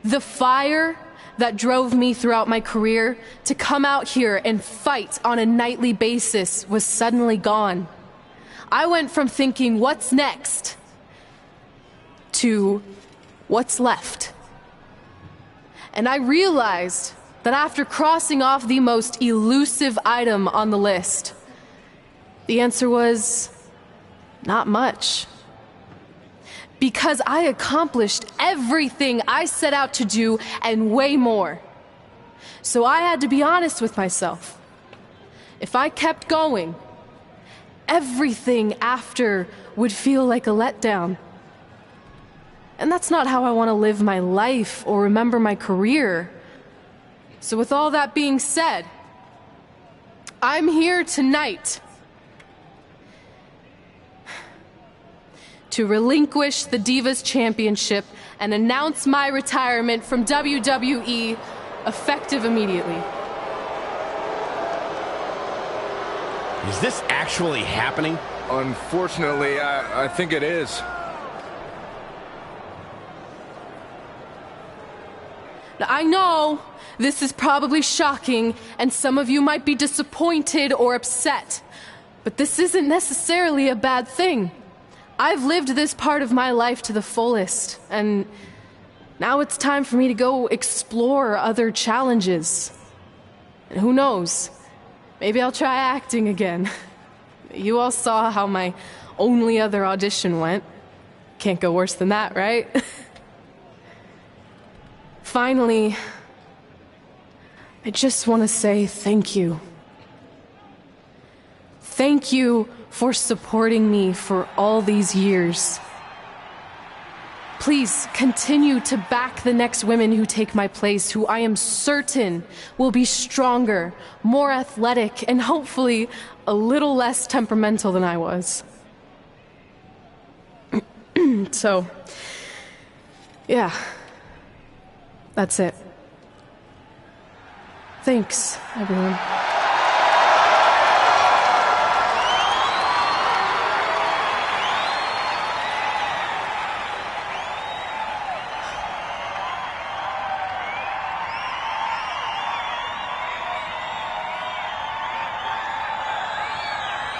The fire that drove me throughout my career to come out here and fight on a nightly basis was suddenly gone. I went from thinking, what's next, to what's left. And I realized that after crossing off the most elusive item on the list, The answer was not much. Because I accomplished everything I set out to do and way more. So I had to be honest with myself. If I kept going, everything after would feel like a letdown. And that's not how I want to live my life or remember my career. So with all that being said, I'm here tonight to relinquish the Divas Championship and announce my retirement from WWE effective immediately. Is this actually happening? Unfortunately, I think it is. I know this is probably shocking, and some of you might be disappointed or upset, but this isn't necessarily a bad thing. I've lived this part of my life to the fullest, and now it's time for me to go explore other challenges. And who knows, maybe I'll try acting again. You all saw how my only other audition went. Can't go worse than that, right? Finally, I just want to say thank you. Thank you for supporting me for all these years. Please continue to back the next women who take my place, who I am certain will be stronger, more athletic, and hopefully a little less temperamental than I was. So, yeah. That's it. Thanks, everyone.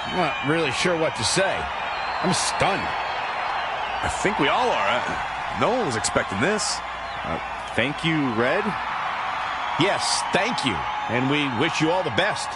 I'm not really sure what to say. I'm stunned. I think we all are. No one was expecting this. Thank you, Red. Yes, thank you. And we wish you all the best.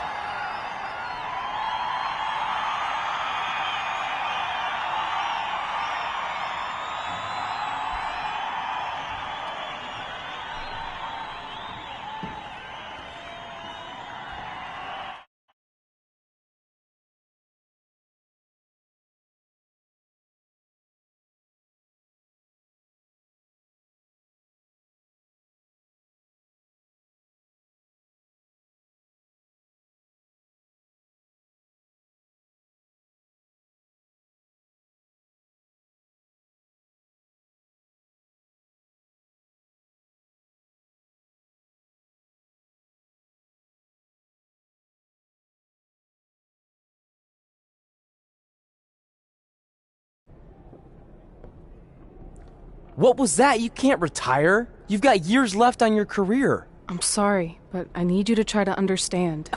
What was that? You can't retire. You've got years left on your career. I'm sorry, but I need you to try to understand.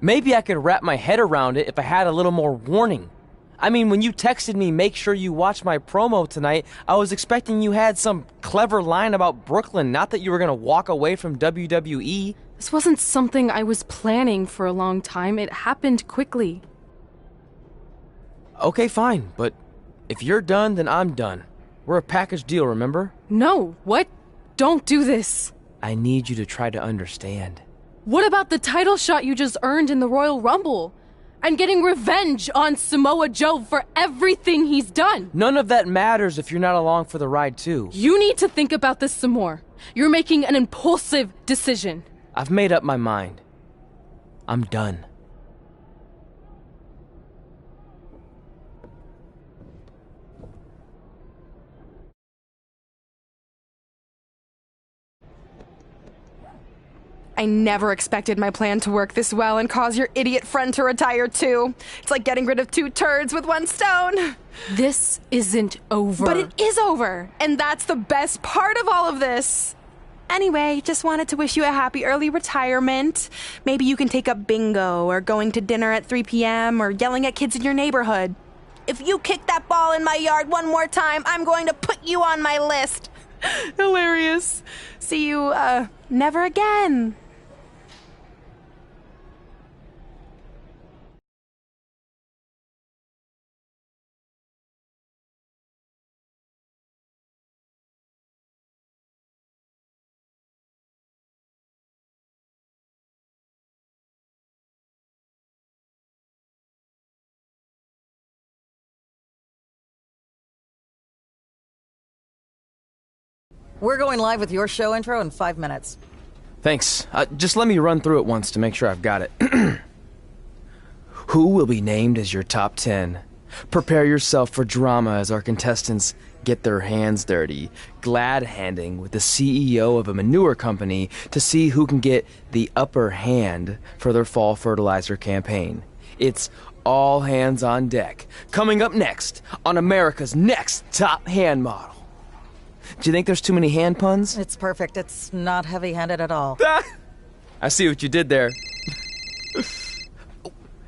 Maybe I could wrap my head around it if I had a little more warning. I mean, when you texted me, make sure you watch my promo tonight, I was expecting you had some clever line about Brooklyn, not that you were going to walk away from WWE. This wasn't something I was planning for a long time. It happened quickly. Okay, fine, but if you're done, then I'm done. We're a package deal, remember? No, what? Don't do this. I need you to try to understand. What about the title shot you just earned in the Royal Rumble? And getting revenge on Samoa Joe for everything he's done? None of that matters if you're not along for the ride, too. You need to think about this some more. You're making an impulsive decision. I've made up my mind. I'm done. I never expected my plan to work this well and cause your idiot friend to retire too. It's like getting rid of 2 turds with 1 stone. This isn't over. But it is over, and that's the best part of all of this. Anyway, just wanted to wish you a happy early retirement. Maybe you can take up bingo or going to dinner at 3 p.m. or yelling at kids in your neighborhood. If you kick that ball in my yard one more time, I'm going to put you on my list. Hilarious. See you, never again. We're going live with your show intro in 5 minutes. Thanks. Just let me run through it once to make sure I've got it. Who will be named as your top 10? Prepare yourself for drama as our contestants get their hands dirty, glad-handing with the CEO of a manure company to see who can get the upper hand for their fall fertilizer campaign. It's all hands on deck. Coming up next on America's Next Top Hand Model. Do you think there's too many hand puns? It's perfect. It's not heavy-handed at all. I see what you did there.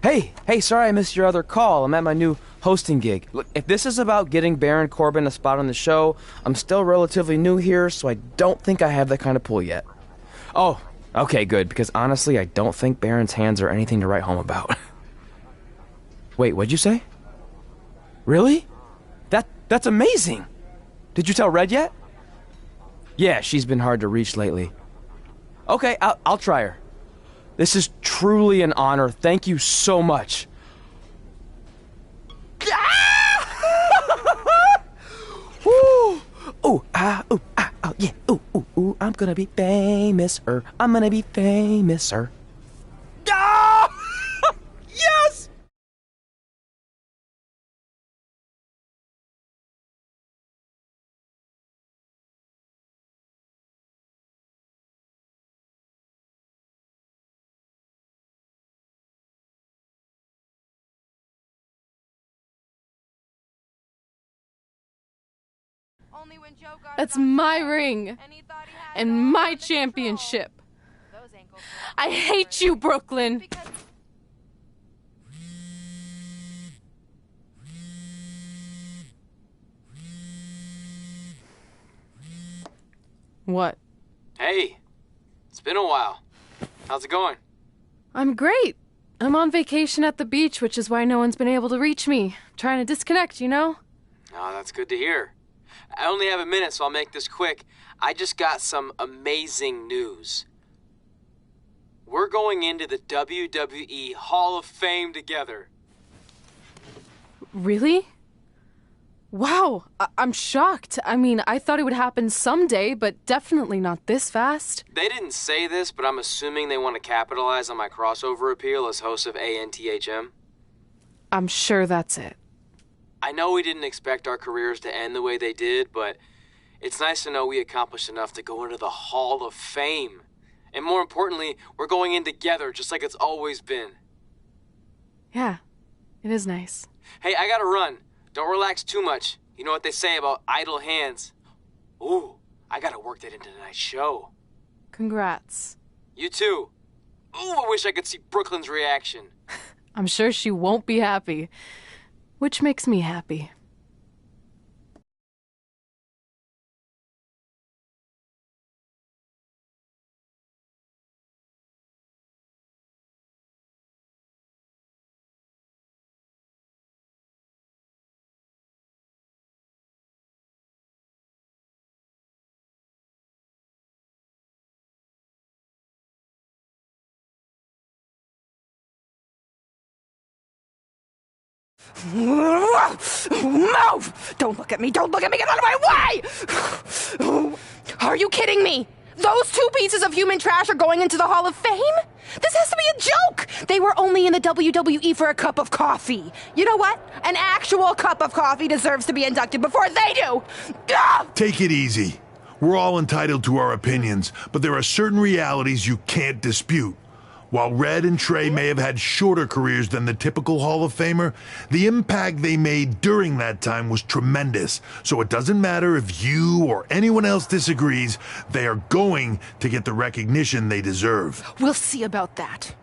Hey, sorry I missed your other call. I'm at my new hosting gig. Look, if this is about getting Baron Corbin a spot on the show, I'm still relatively new here, so I don't think I have that kind of pull yet. Oh, okay, good, because honestly, I don't think Baron's hands are anything to write home about. Wait, what'd you say? Really? That's amazing! Did you tell Red yet? Yeah, she's been hard to reach lately. Okay, I'll try her. This is truly an honor. Thank you so much. Ooh, yeah. Ooh, I'm gonna be famous, I'm gonna be famous, Ah! Yes! That's my ring and my championship. I hate you, Brooklyn. What? Hey, it's been a while. How's it going? I'm great. I'm on vacation at the beach, which is why no one's been able to reach me. Trying to disconnect, you know? Oh, that's good to hear. I only have a minute, so I'll make this quick. I just got some amazing news. We're going into the WWE Hall of Fame together. Really? Wow, I'm shocked. I mean, I thought it would happen someday, but definitely not this fast. They didn't say this, but I'm assuming they want to capitalize on my crossover appeal as host of ANTHM. I'm sure that's it. I know we didn't expect our careers to end the way they did, but it's nice to know we accomplished enough to go into the Hall of Fame. And more importantly, we're going in together, just like it's always been. Yeah, it is nice. Hey, I gotta run. Don't relax too much. You know what they say about idle hands. Ooh, I gotta work that into tonight's show. Congrats. You too. Ooh, I wish I could see Brooklyn's reaction. I'm sure she won't be happy. Which makes me happy. Move! Don't look at me! Don't look at me! Get out of my way! Are you kidding me? Those two pieces of human trash are going into the Hall of Fame? This has to be a joke! They were only in the WWE for a cup of coffee. You know what? An actual cup of coffee deserves to be inducted before they do! Take it easy. We're all entitled to our opinions, but there are certain realities you can't dispute. While Red and Trey may have had shorter careers than the typical Hall of Famer, the impact they made during that time was tremendous. So it doesn't matter if you or anyone else disagrees, they are going to get the recognition they deserve. We'll see about that.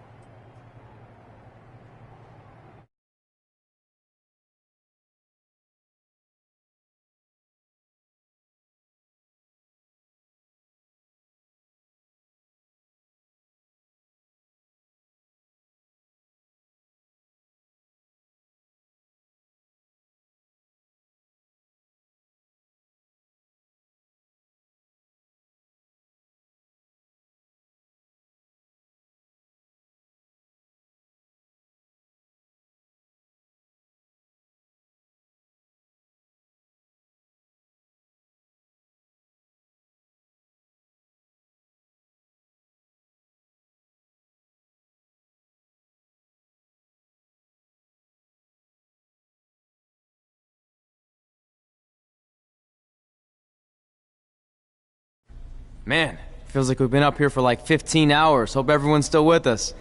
Man, feels like we've been up here for like 15 hours. Hope everyone's still with us.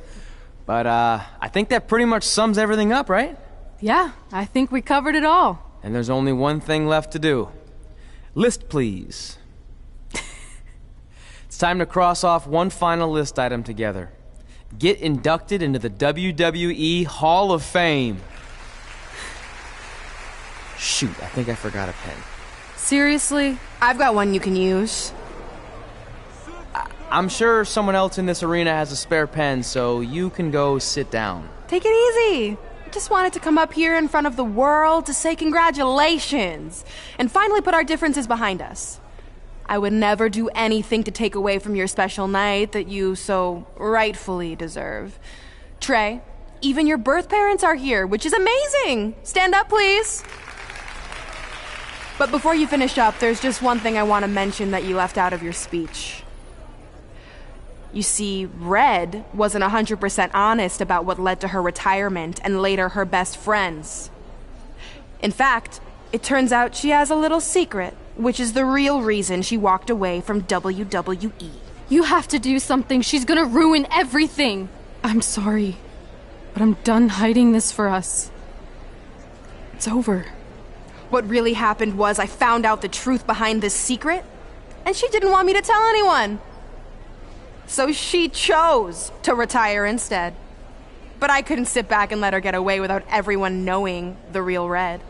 But, I think that pretty much sums everything up, right? Yeah, I think we covered it all. And there's only one thing left to do. List, please. It's time to cross off one final list item together. Get inducted into the WWE Hall of Fame. Shoot, I think I forgot a pen. Seriously? I've got one you can use. I'm sure someone else in this arena has a spare pen, so you can go sit down. Take it easy. I just wanted to come up here in front of the world to say congratulations and finally put our differences behind us. I would never do anything to take away from your special night that you so rightfully deserve. Trey, even your birth parents are here, which is amazing. Stand up, please. But before you finish up, there's just one thing I want to mention that you left out of your speech. You see, Red wasn't 100% honest about what led to her retirement and later her best friends. In fact, it turns out she has a little secret, which is the real reason she walked away from WWE. You have to do something. She's gonna ruin everything. I'm sorry, but I'm done hiding this for us. It's over. What really happened was I found out the truth behind this secret, and she didn't want me to tell anyone. So she chose to retire instead. But I couldn't sit back and let her get away without everyone knowing the real Red.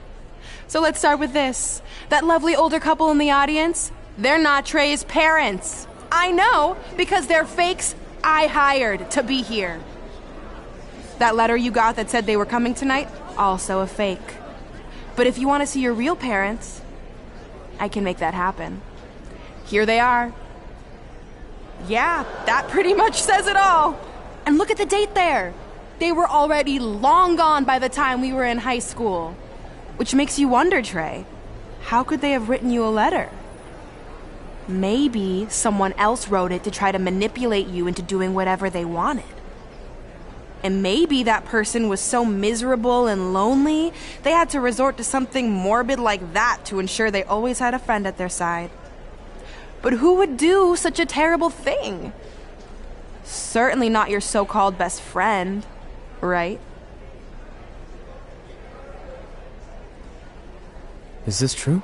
So let's start with this. That lovely older couple in the audience, they're not Trey's parents. I know, because they're fakes I hired to be here. That letter you got that said they were coming tonight, also a fake. But if you want to see your real parents, I can make that happen. Here they are. Yeah, that pretty much says it all. And look at the date there. They were already long gone by the time we were in high school. Which makes you wonder, Trey, how could they have written you a letter? Maybe someone else wrote it to try to manipulate you into doing whatever they wanted. And maybe that person was so miserable and lonely, they had to resort to something morbid like that to ensure they always had a friend at their side. But who would do such a terrible thing? Certainly not your so-called best friend, right? Is this true?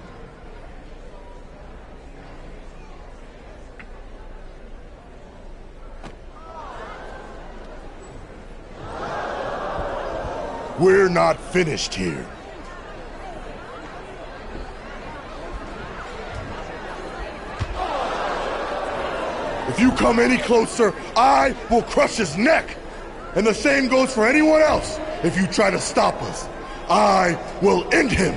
We're not finished here. If you come any closer, I will crush his neck. And the same goes for anyone else. If you try to stop us, I will end him.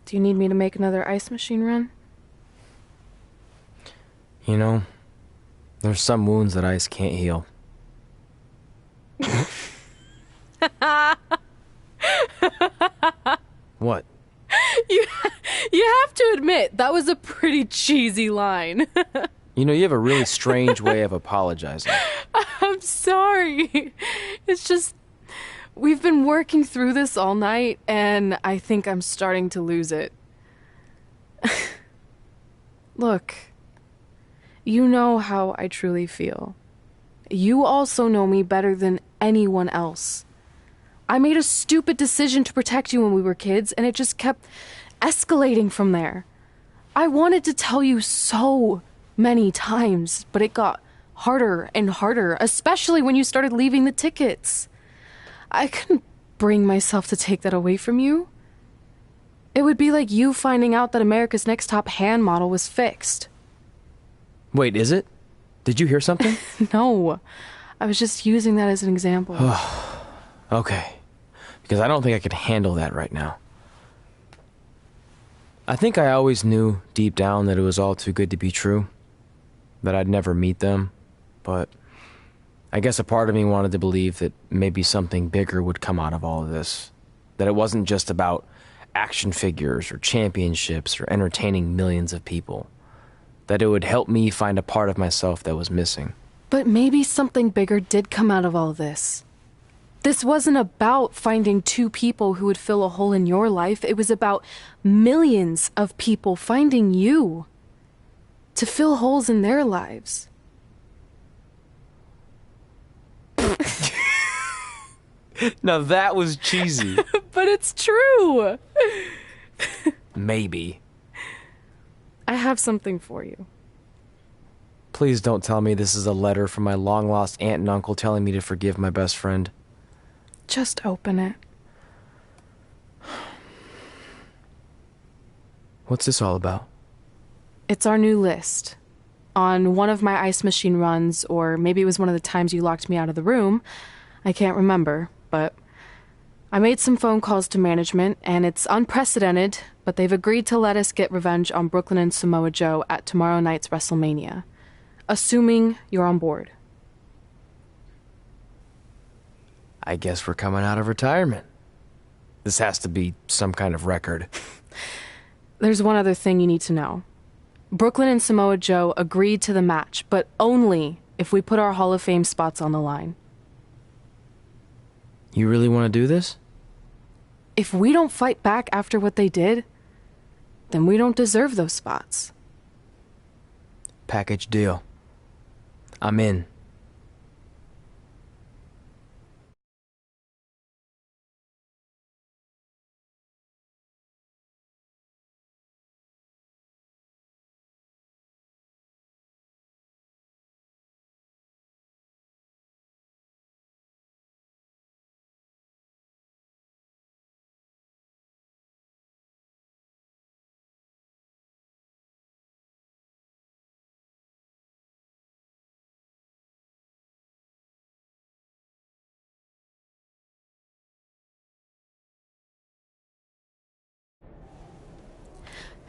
Do you need me to make another ice machine run? You know, there's some wounds that ice can't heal. What? You have to admit, that was a pretty cheesy line. You know, you have a really strange way of apologizing. I'm sorry. It's just, we've been working through this all night, and I think I'm starting to lose it. Look, you know how I truly feel. You also know me better than anyone else. I made a stupid decision to protect you when we were kids, and it just kept escalating from there. I wanted to tell you so many times, but it got harder and harder, especially when you started leaving the tickets. I couldn't bring myself to take that away from you. It would be like you finding out that America's Next Top Hand model was fixed. Wait, is it? Did you hear something? No, I was just using that as an example. Okay, because I don't think I could handle that right now. I think I always knew deep down that it was all too good to be true, that I'd never meet them, but I guess a part of me wanted to believe that maybe something bigger would come out of all of this, that it wasn't just about action figures or championships or entertaining millions of people, that it would help me find a part of myself that was missing. But maybe something bigger did come out of all this. This wasn't about finding two people who would fill a hole in your life. It was about millions of people finding you to fill holes in their lives. Now that was cheesy. But it's true. Maybe. I have something for you. Please don't tell me this is a letter from my long-lost aunt and uncle telling me to forgive my best friend. Just open it. What's this all about? It's our new list. On one of my ice machine runs, or maybe it was one of the times you locked me out of the room, I can't remember, but I made some phone calls to management, and it's unprecedented, but they've agreed to let us get revenge on Brooklyn and Samoa Joe at tomorrow night's WrestleMania, assuming you're on board. I guess we're coming out of retirement. This has to be some kind of record. There's one other thing you need to know. Brooklyn and Samoa Joe agreed to the match, but only if we put our Hall of Fame spots on the line. You really want to do this? If we don't fight back after what they did, then we don't deserve those spots. Package deal. I'm in.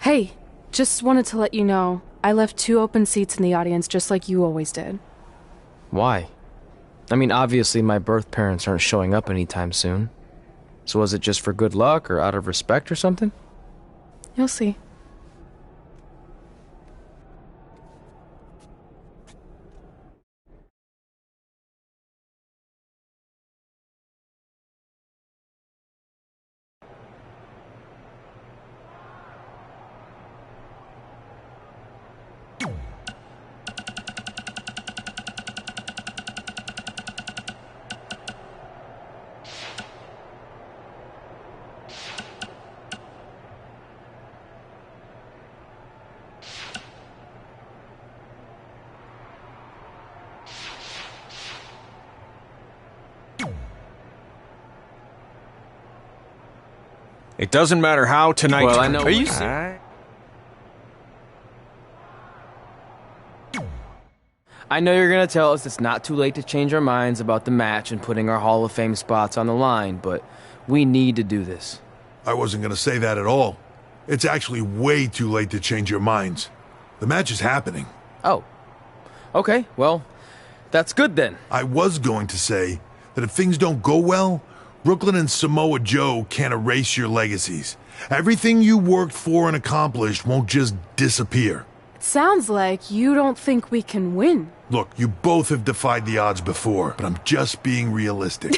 Hey, just wanted to let you know, I left 2 open seats in the audience just like you always did. Why? I mean, obviously my birth parents aren't showing up anytime soon. So was it just for good luck or out of respect or something? You'll see. It doesn't matter how tonight. Well, I know. Are you I know you're gonna tell us it's not too late to change our minds about the match and putting our Hall of Fame spots on the line, but we need to do this. I wasn't going to say that at all. It's actually way too late to change your minds. The match is happening. Oh. Okay, well, that's good then. I was going to say that if things don't go well, Brooklyn and Samoa Joe can't erase your legacies. Everything you worked for and accomplished won't just disappear. It sounds like you don't think we can win. Look, you both have defied the odds before, but I'm just being realistic.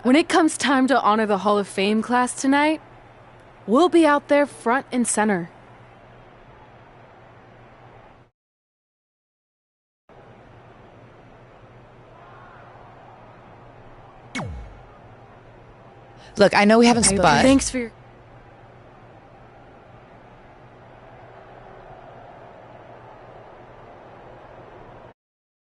When it comes time to honor the Hall of Fame class tonight, we'll be out there front and center. Look, I know we haven't spoken. Thanks for your...